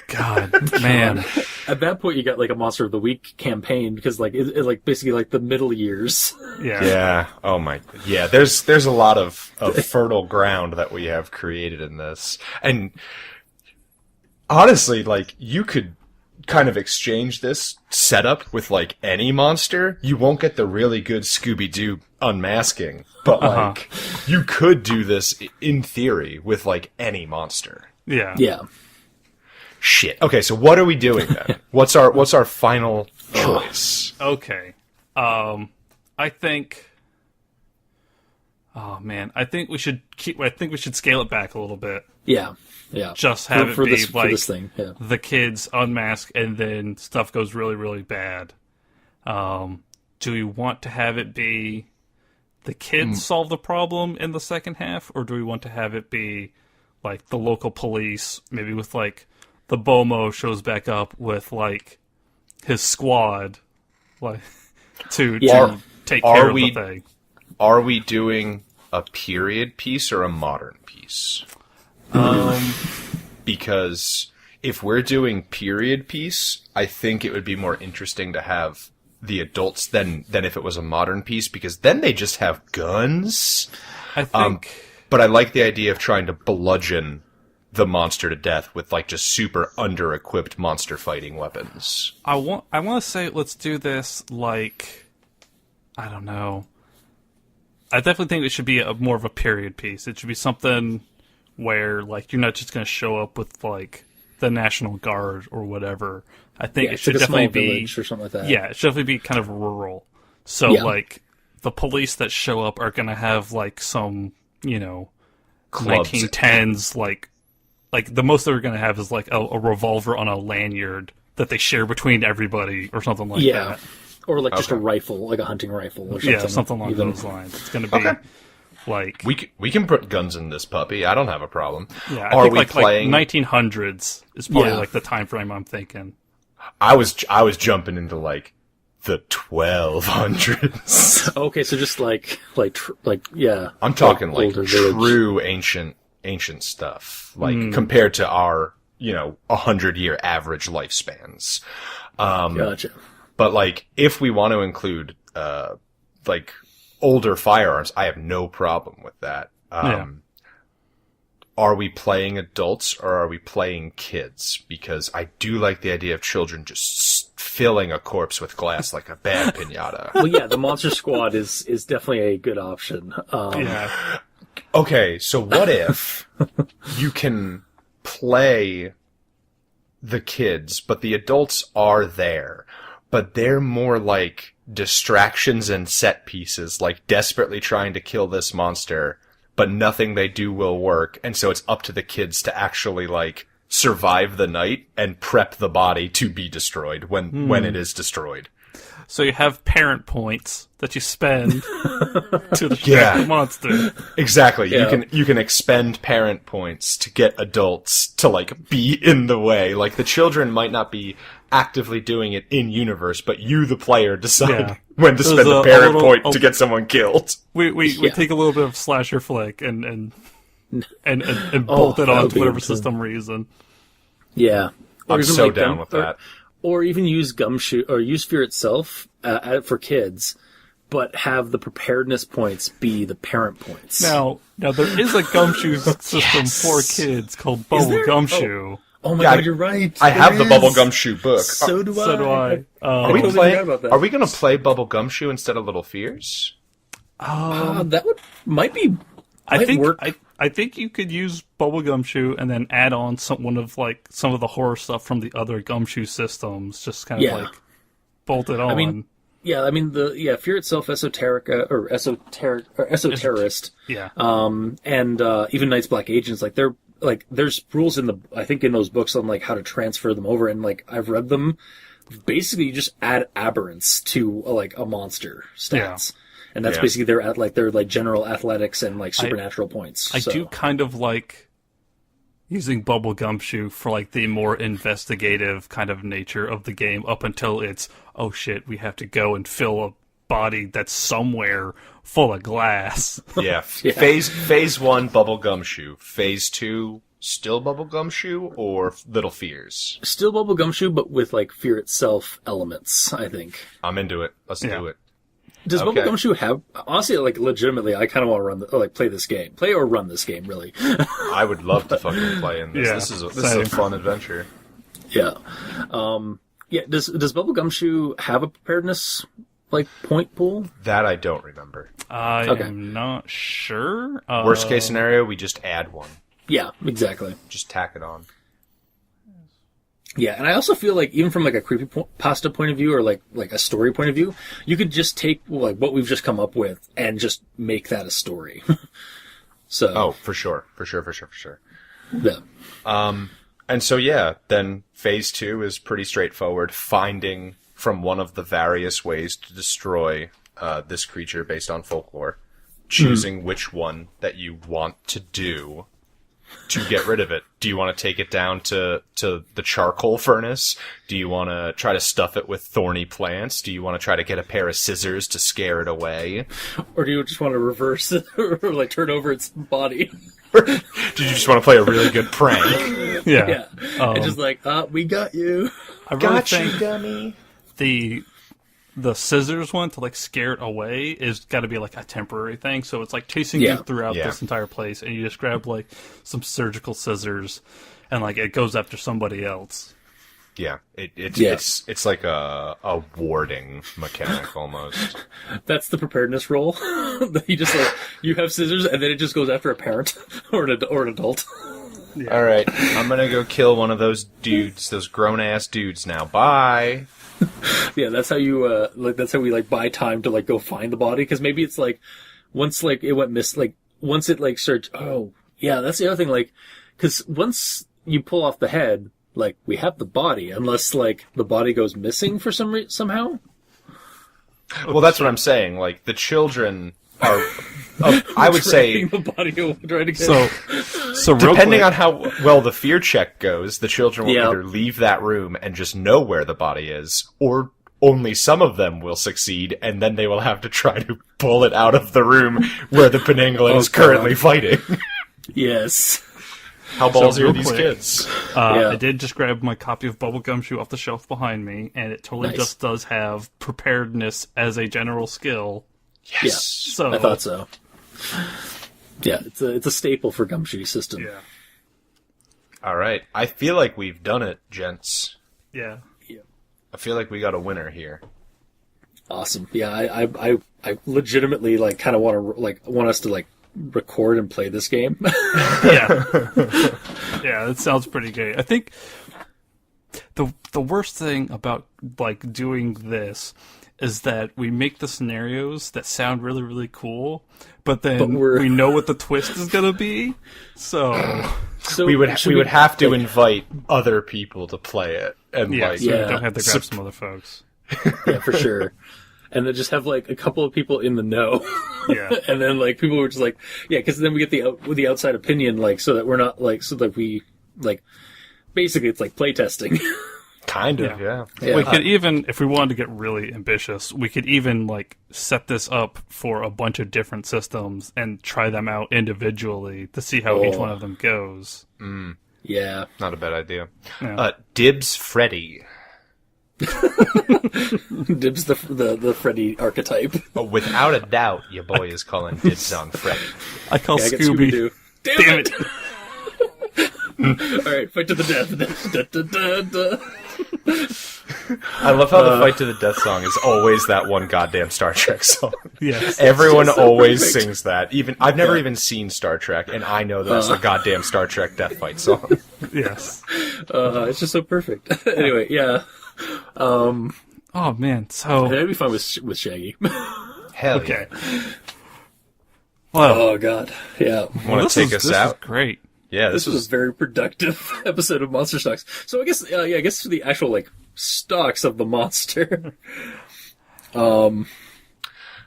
God, man. At that point, you got like a Monster of the Week campaign because like it like basically like the middle years. Yeah. Yeah. Oh my. Yeah. There's a lot of fertile ground that we have created in this, and honestly, like you could kind of exchange this setup with like any monster. You won't get the really good Scooby-Doo unmasking, but like you could do this in theory with like any monster. Yeah. Yeah. Shit. Okay, so what are we doing then? What's our final choice? Okay. I think. Oh man, I think we should scale it back a little bit. Yeah. Yeah. Just have it be this, like this thing. Yeah. the kids unmask and then stuff goes really, really bad. Do we want to have it be the kids solve the problem in the second half, or do we want to have it be like the local police, maybe with like the Bomo shows back up with like his squad, like to take care of the thing? Are we doing a period piece or a modern piece? Because if we're doing period piece, I think it would be more interesting to have the adults than if it was a modern piece, because then they just have guns. I think. But I like the idea of trying to bludgeon the monster to death with like just super under-equipped monster fighting weapons. I want to say let's do this like, I don't know. I definitely think it should be more of a period piece. It should be something where like you're not just going to show up with like the National Guard or whatever. I think it should like a definitely small be village or something like that. Yeah, it should definitely be kind of rural. So like the police that show up are going to have like some, you know, Clubs. 1910s like the most they're going to have is like a revolver on a lanyard that they share between everybody or something like that. Or like just a rifle, like a hunting rifle or something. Yeah, something along those lines. It's going to be like... We can put guns in this puppy. I don't have a problem. Yeah, Are think we like playing... 1900s is probably like the time frame I'm thinking. I was jumping into like the 1200s. Okay, so just yeah. I'm talking like older true ancient stuff, like compared to our, 100-year average lifespans. Gotcha. But like, if we want to include, like older firearms, I have no problem with that. Are we playing adults or are we playing kids? Because I do like the idea of children just filling a corpse with glass like a bad piñata. Well, yeah, the Monster Squad is definitely a good option. Okay, so what if you can play the kids, but the adults are there, but they're more like distractions and set pieces, like desperately trying to kill this monster, but nothing they do will work, and so it's up to the kids to actually, like, survive the night and prep the body to be destroyed when it is destroyed. So you have parent points that you spend to distract the monster. Exactly. Yeah. You can expend parent points to get adults to, like, be in the way. Like, the children might not be actively doing it in universe, but you, the player, decide when to spend the parent point to get someone killed. We take a little bit of slasher flick and bolt it on to whatever system we're using. Yeah. I'm so down with that. Or even use Gumshoe, or use Fear itself for kids, but have the preparedness points be the parent points. Now there is a Gumshoe system for kids called Bubble Gumshoe. Oh my god, you're right. I have the Bubble Gumshoe book. So do I. Are we going to play Bubble Gumshoe instead of Little Fears? That might work. I think you could use Bubble Gumshoe and then add on some of the horror stuff from the other Gumshoe systems. Just kind of like bolt it on. Fear itself, Esoterrorist. Yeah. And even Night's Black Agents, there's rules in those books on like how to transfer them over, and like I've read them. Basically, you just add aberrants to a monster stats. Yeah. And that's basically their general athletics and like supernatural points. I do kind of like using Bubble Gumshoe for like the more investigative kind of nature of the game up until it's, oh shit, we have to go and fill a body that's somewhere full of glass. Yeah. Phase 1, Bubble Gumshoe. Phase 2, still Bubble Gumshoe or Little Fears? Still Bubble Gumshoe, but with like Fear itself elements, I think. I'm into it. Let's do it. Does Bubble Gumshoe have, honestly, like, legitimately, I kind of want to play this game. Play or run this game, really. I would love to fucking play in this. This is a fun adventure. Yeah. Does Bubble Gumshoe have a preparedness, point pool? That I don't remember. I am not sure. Worst case scenario, we just add one. Yeah, exactly. Just tack it on. Yeah, and I also feel like even from like a creepypasta point of view or like a story point of view, you could just take like what we've just come up with and just make that a story. So for sure. Yeah. And so then phase 2 is pretty straightforward, finding from one of the various ways to destroy this creature based on folklore, choosing which one that you want to do to get rid of it. Do you want to take it down to the charcoal furnace? Do you want to try to stuff it with thorny plants? Do you want to try to get a pair of scissors to scare it away? Or do you just want to reverse it or like turn over its body? Do you just want to play a really good prank? Yeah. It's just like, we got you. I really think dummy. The the scissors one to like scare it away is got to be like a temporary thing. So it's like chasing you throughout this entire place, and you just grab like some surgical scissors, and like it goes after somebody else. Yeah, it's like a warding mechanic almost. That's the preparedness roll. You just like you have scissors, and then it just goes after a parent or an adult. Yeah. All right, I'm gonna go kill one of those dudes, those grown ass dudes now. Bye. Yeah, that's how you that's how we like buy time to like go find the body, because maybe it's like once like it went once it like searched. Oh yeah, that's the other thing. Like, because once you pull off the head, like we have the body, unless like the body goes missing for somehow. Well, that's what I'm saying. Like the children are. I would say the body trying to get so depending on how well the fear check goes, the children will either leave that room and just know where the body is, or only some of them will succeed, and then they will have to try to pull it out of the room where the Penanggalan is currently fighting. Yes. How ballsy are these kids? I did just grab my copy of Bubblegum Shoe off the shelf behind me, and it totally just does have preparedness as a general skill. Yes. Yeah, so I thought so. Yeah, it's a staple for Gumshoe system. Yeah. All right. I feel like we've done it, gents. Yeah. I feel like we got a winner here. Awesome. Yeah, I legitimately like kind of want us to like record and play this game. Yeah. Yeah, that sounds pretty great. I think the worst thing about like doing this is that we make the scenarios that sound really, really cool, but then we know what the twist is going to be. So we would have to invite other people to play it, and we don't have to grab some other folks. Yeah, for sure. And then just have like a couple of people in the know. Yeah. And then like people were just like, yeah, because then we get the outside opinion, like so that we're not like so that we like basically it's like playtesting. Kind of, yeah. We could even, if we wanted to get really ambitious, we could even like set this up for a bunch of different systems and try them out individually to see how each one of them goes. Yeah, not a bad idea. Yeah. Dibs Freddy. Dibs the Freddy archetype. Without a doubt, your boy is calling dibs on Freddy. I call Scooby. Damn it! All right, fight to the death. Da, da, da, da. I love how the fight to the death song is always that one goddamn Star Trek song. Yes, everyone always sings that. Even I've never even seen Star Trek, and I know that's the goddamn Star Trek death fight song. Yes, it's just so perfect. Anyway, yeah. Oh man, so that'd be fun with Shaggy. Hell yeah. Well, oh god, yeah. Want to take us out? Great. Yeah, this was a very productive episode of Monster Stocks. So I guess for the actual like stocks of the monster.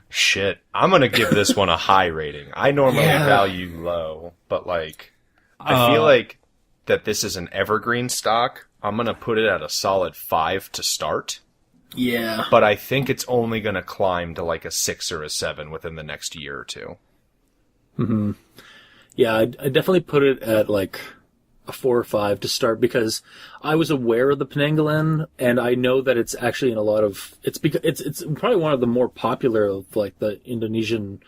Shit, I'm gonna give this one a high rating. I normally value low, but like, I feel like that this is an evergreen stock. I'm gonna put it at a solid 5 to start. Yeah, but I think it's only gonna climb to like a 6 or a 7 within the next year or two. Mm-hmm. Yeah, I definitely put it at like a 4 or 5 to start because I was aware of the Penanggalan, and I know that it's actually in a lot of it's probably one of the more popular of like the Indonesian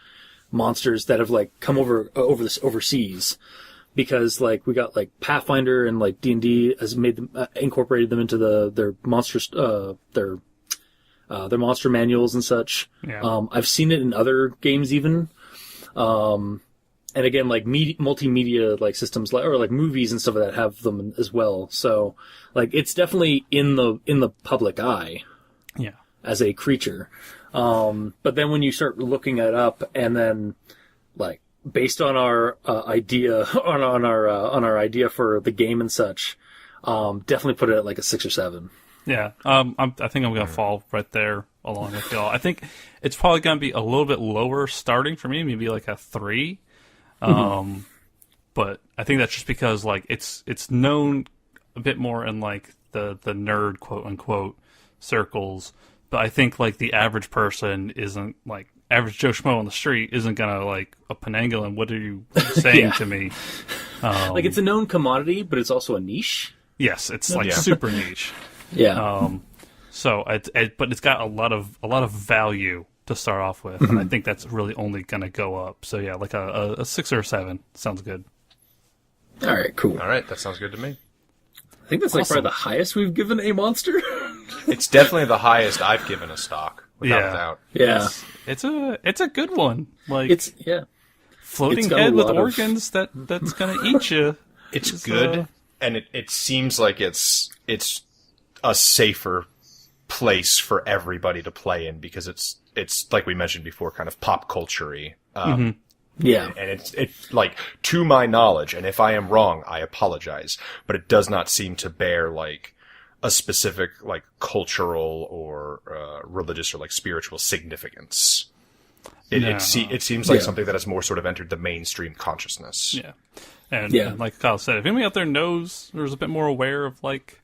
monsters that have like come overseas, because like we got like Pathfinder and like D&D has made them incorporated them into their monsters their monster manuals and such. Yeah. I've seen it in other games even. And again, like multimedia like systems or like movies and stuff like that have them as well. So like it's definitely in the public eye. Yeah. As a creature. But then when you start looking it up and then like based on our idea on our idea for the game and such, definitely put it at like a 6 or 7. Yeah. I think I'm going to fall right there along with y'all. I think it's probably going to be a little bit lower starting for me, maybe like a 3. But I think that's just because like it's known a bit more in like the nerd quote unquote circles, but I think like the average person isn't like average Joe Schmo on the street isn't gonna like a Penanggalan. What are you saying to me? Like it's a known commodity, but it's also a niche. Yes, it's like super niche. Yeah. So but it's got a lot of value to start off with, and I think that's really only going to go up. So yeah, like a 6 or a 7 sounds good. All right, cool. All right, that sounds good to me. I think that's like probably the highest we've given a monster. It's definitely the highest I've given a stock, without a doubt. Yeah, it's a good one. Like it's floating got head a with lot of- organs that's gonna eat you. It's good, and it seems like it's a safer place for everybody to play in because it's like we mentioned before, kind of pop culture-y. Yeah. And it's like, to my knowledge, and if I am wrong, I apologize, but it does not seem to bear like a specific like cultural or religious or like spiritual significance. It seems like something that has more sort of entered the mainstream consciousness. Yeah. And like Kyle said, if anybody out there knows or is a bit more aware of like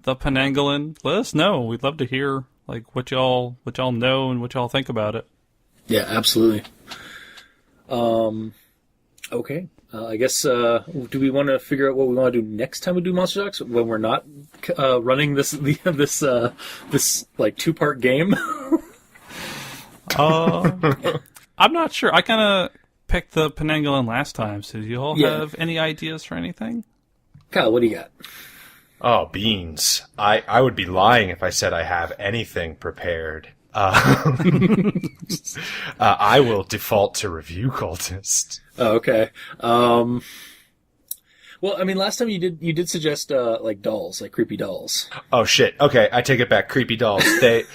the Penanggalan, let us know. We'd love to hear like what y'all know and what y'all think about it. Yeah, absolutely. Okay. I guess, do we want to figure out what we want to do next time we do Monster Docs when we're not running this like 2-part game? I'm not sure. I kind of picked the Penanggalan last time, so do you all have any ideas for anything? Kyle, what do you got? Oh, beans. I would be lying if I said I have anything prepared. I will default to Review Cultist. Oh, okay. Well, I mean, last time you did suggest like dolls, like creepy dolls. Oh shit. Okay, I take it back. Creepy dolls. They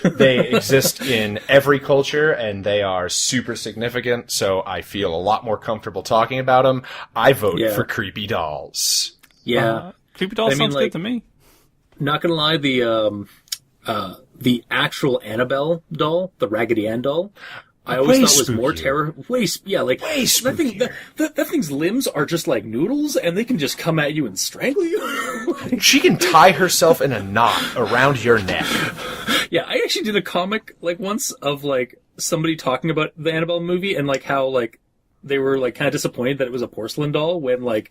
exist in every culture and they are super significant, so I feel a lot more comfortable talking about them. I vote for creepy dolls. Yeah. Creepy dolls sounds good to me. Not gonna lie, the actual Annabelle doll, the Raggedy Ann doll, I always thought was more terror. Way spookier. That thing's limbs are just like noodles, and they can just come at you and strangle you. She can tie herself in a knot around your neck. Yeah, I actually did a comic like once of like somebody talking about the Annabelle movie and like how like they were like kind of disappointed that it was a porcelain doll when like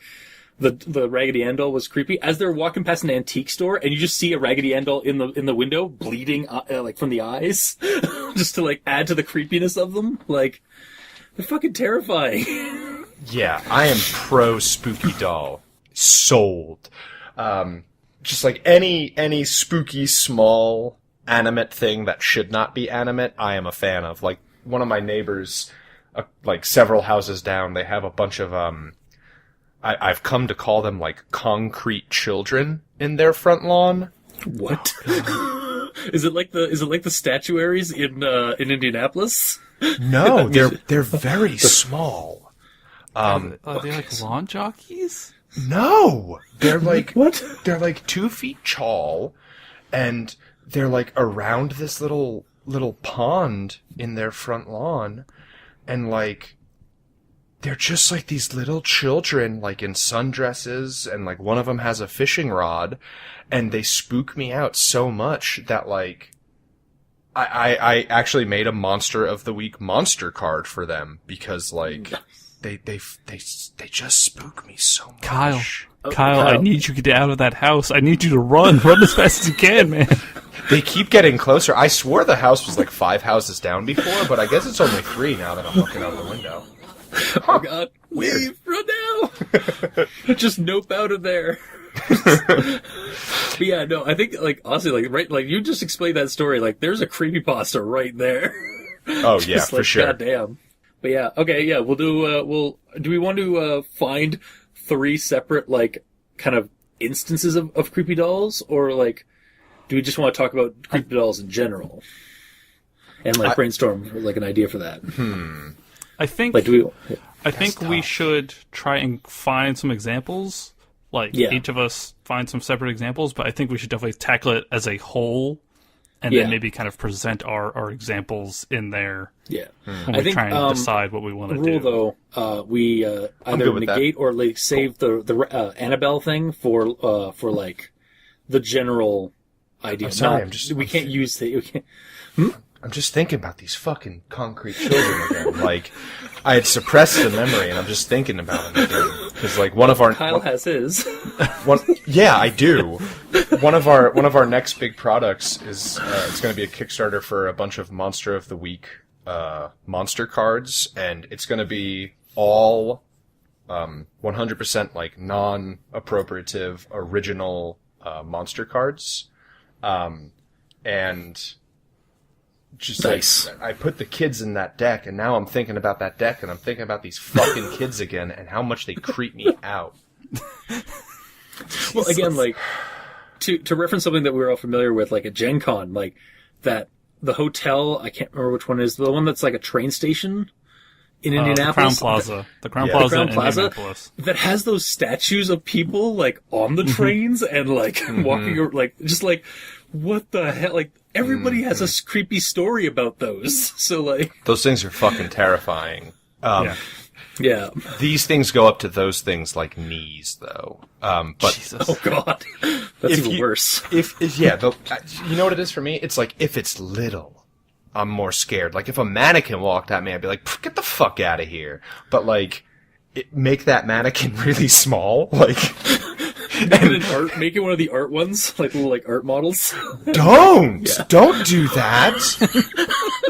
the Raggedy Ann doll was creepy. As they're walking past an antique store, and you just see a Raggedy Ann doll in the window bleeding like from the eyes, just to like add to the creepiness of them. Like they're fucking terrifying. Yeah, I am pro spooky doll. Sold. Just like any spooky small animate thing that should not be animate, I am a fan of. Like one of my neighbors, like several houses down, they have a bunch of I've come to call them like concrete children in their front lawn. What? Is it like the statuaries in Indianapolis? No, they're very small. Are they like lawn jockeys? No, they're like what? They're like 2 feet tall, and they're like around this little pond in their front lawn, and like they're just like these little children, like in sundresses, and like one of them has a fishing rod, and they spook me out so much that like I actually made a Monster of the Week monster card for them because like they just spook me so much. Kyle, I need you to get out of that house. I need you to run as fast as you can, man. They keep getting closer. I swore the house was like 5 houses down before, but I guess it's only 3 now that I'm looking out the window. Oh god, leave, run now! Just nope out of there. But yeah, no, I think like honestly, like right, like you just explained that story. Like there's a creepypasta right there. Oh yeah, just, for like, sure. Goddamn. But yeah, okay, yeah, we'll do. Do we want to find 3 separate like kind of instances of creepy dolls, or like do we just want to talk about creepy dolls in general and like brainstorm like an idea for that? I think Like, I think we should try and find some examples. Like each of us find some separate examples, but I think we should definitely tackle it as a whole, and then maybe kind of present our examples in there. Yeah, when we try and decide what we want to do. Rule though, we either negate or like save the Annabelle thing for like the general idea. I'm sorry, we can't use the. We can't, I'm just thinking about these fucking concrete children again. Like, I had suppressed the memory, and I'm just thinking about them again. Because like one of our Kyle has his. Yeah, I do. One of our next big products is it's going to be a Kickstarter for a bunch of Monster of the Week monster cards, and it's going to be all 100% like non-appropriative original monster cards, and just nice. I put the kids in that deck, and now I'm thinking about that deck, and I'm thinking about these fucking kids again, and how much they creep me out. Well, again, like to reference something that we're all familiar with, like a Gen Con, like that the hotel, I can't remember which one is the one that's like a train station in Indianapolis. The Crown Yeah. Plaza in Plaza Indianapolis. that has those statues of people like on the trains and like walking, like just like what the hell? Like everybody has a creepy story about those. So like Those things are fucking terrifying. yeah. These things go up to those things like knees, though. But Jesus. Oh god, that's If even you- worse. if you know what it is for me? It's like if it's little, I'm more scared. Like if a mannequin walked at me, I'd be like, "Get the fuck out of here!" But like, make that mannequin really small. Like, Make it one of the art ones, like little like art models. don't do that.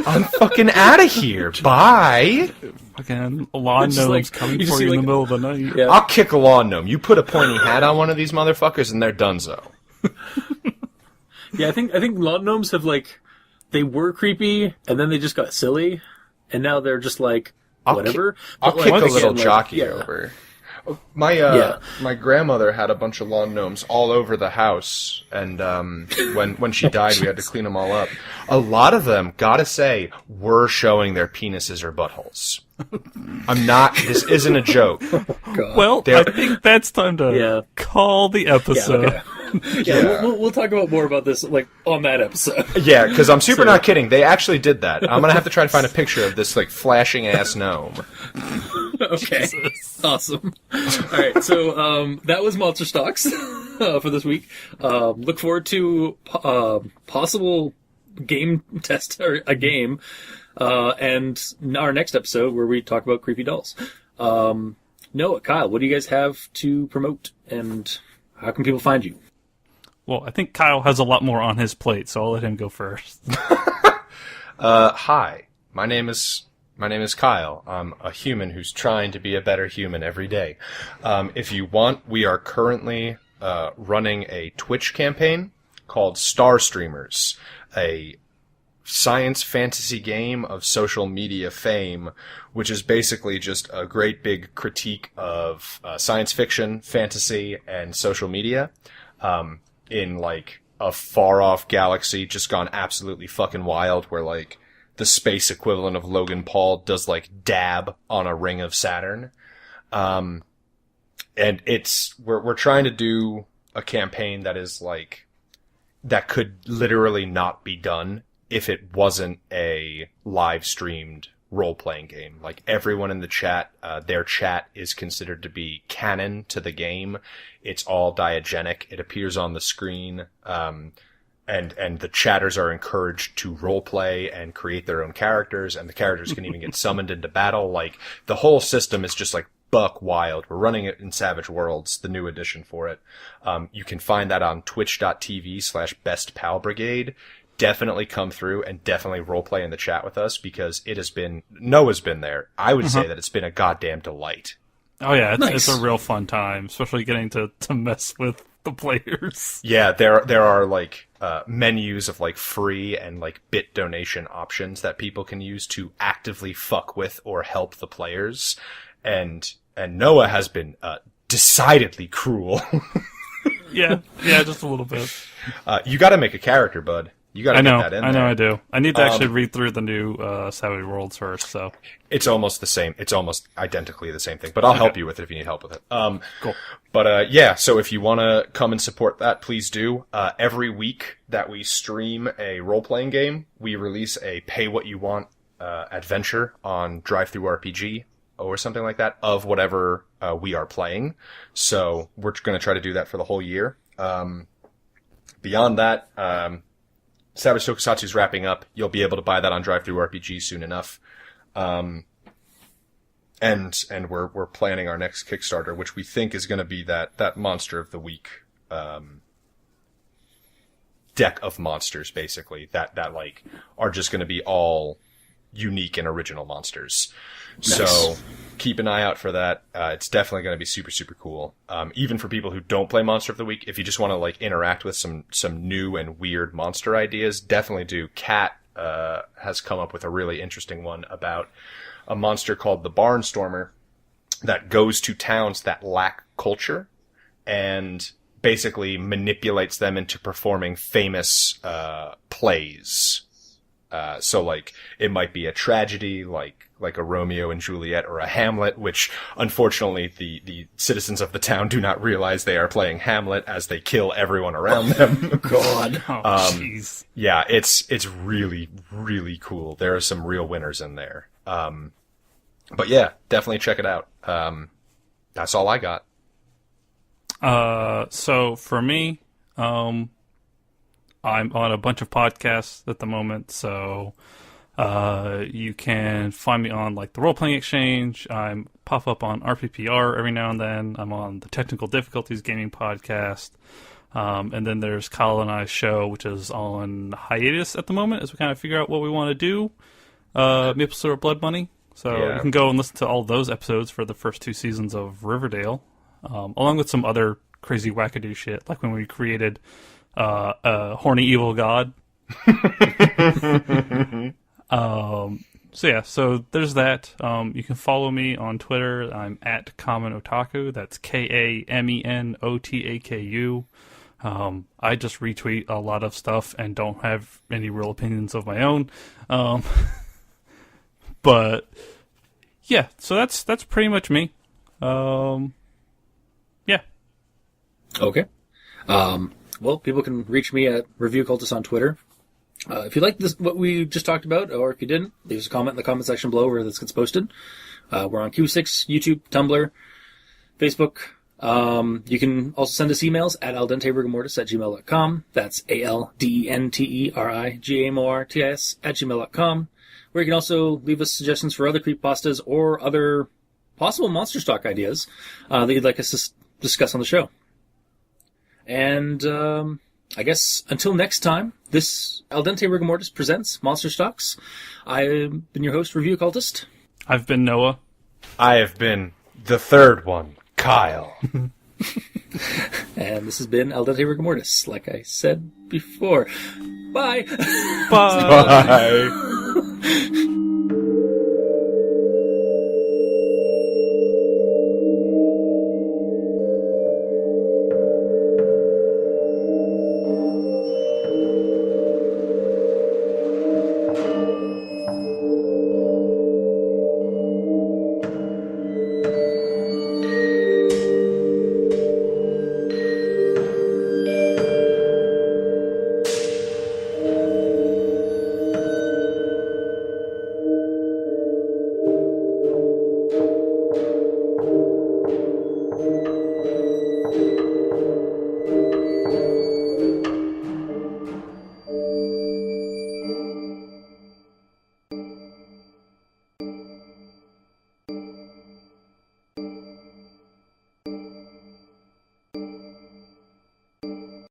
I'm fucking out of here. Bye. Fucking lawn Just gnomes like- coming you just for see, you in like- the middle of the night. Yeah. I'll kick a lawn gnome. You put a pointy hat on one of these motherfuckers, and they're donezo. Yeah, I think lawn gnomes have like they were creepy and then they just got silly and now they're just like whatever. I'll But, kick like, a little again, like, jockey yeah. over. My my grandmother had a bunch of lawn gnomes all over the house, and when she died, we had to clean them all up. A lot of them, gotta say, were showing their penises or buttholes. I'm not. This isn't a joke. God. Well, They're- I think that's time to Yeah. call the Yeah, episode. okay. Yeah. We'll talk about more about this like on that episode. Yeah, because I'm super not kidding. They actually did that. I'm gonna have to try to find a picture of this like flashing ass gnome. Okay, awesome. All right, so that was Monster Stocks for this week. Look forward to possible game test or a game, and our next episode where we talk about creepy dolls. Noah, Kyle, what do you guys have to promote, and how can people find you? Well, I think Kyle has a lot more on his plate, so I'll let him go first. Hi, my name is Kyle. I'm a human who's trying to be a better human every day. If you want, we are currently running a Twitch campaign called Star Streamers, a science fantasy game of social media fame, which is basically just a great big critique of science fiction, fantasy, and social media in like a far off galaxy just gone absolutely fucking wild, where like the space equivalent of Logan Paul does like dab on a ring of Saturn. And we're trying to do a campaign that is like, that could literally not be done if it wasn't a live streamed role-playing game. Like everyone in the chat, their chat is considered to be canon to the game. It's all diegenic. It appears on the screen. And the chatters are encouraged to roleplay and create their own characters, and the characters can even get summoned into battle. Like, the whole system is just like buck wild. We're running it in Savage Worlds, the new edition for it. You can find that on twitch.tv/bestpalbrigade. Definitely come through and definitely roleplay in the chat with us, because it has been, Noah's been there. I would say that it's been a goddamn delight. Oh yeah, Nice. it's a real fun time, especially getting to mess with the players. Yeah, there are like menus of like free and like bit donation options that people can use to actively fuck with or help the players, and Noah has been decidedly cruel. Yeah, just a little bit. You got to make a character, bud. You got to get that in there. I do. I need to actually read through the new Savage Worlds first. So It's almost the same. It's almost identically the same thing, but I'll help you with it if you need help with it. cool. But yeah, so if you want to come and support that, please do. Every week that we stream a role-playing game, we release a pay-what-you-want adventure on DriveThruRPG or something like that of whatever we are playing. So we're going to try to do that for the whole year. Beyond that, Savage Tokusatsu's wrapping up. You'll be able to buy that on DriveThruRPG soon enough. And we're planning our next Kickstarter, which we think is going to be that Monster of the Week deck of monsters, basically, that like are just going to be all unique and original monsters. Nice. So keep an eye out for that. It's definitely going to be super, super cool. Even for people who don't play Monster of the Week, if you just want to like interact with some new and weird monster ideas, definitely do. Kat has come up with a really interesting one about a monster called the Barnstormer that goes to towns that lack culture and basically manipulates them into performing famous plays. So like it might be a tragedy like a Romeo and Juliet or a Hamlet, which unfortunately the citizens of the town do not realize they are playing Hamlet as they kill everyone around them. God. Oh, jeez. Yeah, it's really, really cool. There are some real winners in there. But yeah, definitely check it out. That's all I got. So for me, I'm on a bunch of podcasts at the moment, so you can find me on like the Role Playing Exchange. I pop up on RPPR every now and then. I'm on the Technical Difficulties Gaming Podcast. And then there's Kyle and I's show, which is on hiatus at the moment as we kind of figure out what we want to do. Maple Syrup Blood Money. So you can go and listen to all those episodes for the first 2 seasons of Riverdale, along with some other crazy wackadoo shit, like when we created a horny evil god. So there's that. You can follow me on Twitter. I'm at Kamen Otaku. That's KAMENOTAKU. I just retweet a lot of stuff and don't have any real opinions of my own. But yeah, so that's pretty much me. Yeah. Okay. Well, people can reach me at Review Cultist on Twitter. If you like this, what we just talked about, or if you didn't, leave us a comment in the comment section below where this gets posted. We're on Q6, YouTube, Tumblr, Facebook. You can also send us emails at aldenterigamortis@gmail.com. That's ALDENTERIGAMORTIS@gmail.com. Where you can also leave us suggestions for other creepypastas or other possible monster stock ideas that you'd like us to discuss on the show. And I guess until next time, this Al Dente Rigamortis presents Monster Stocks. I've been your host, Review Cultist. I've been Noah. I have been the third one, Kyle. And this has been Al Dente Rigamortis, like I said before. Bye! Bye. Bye.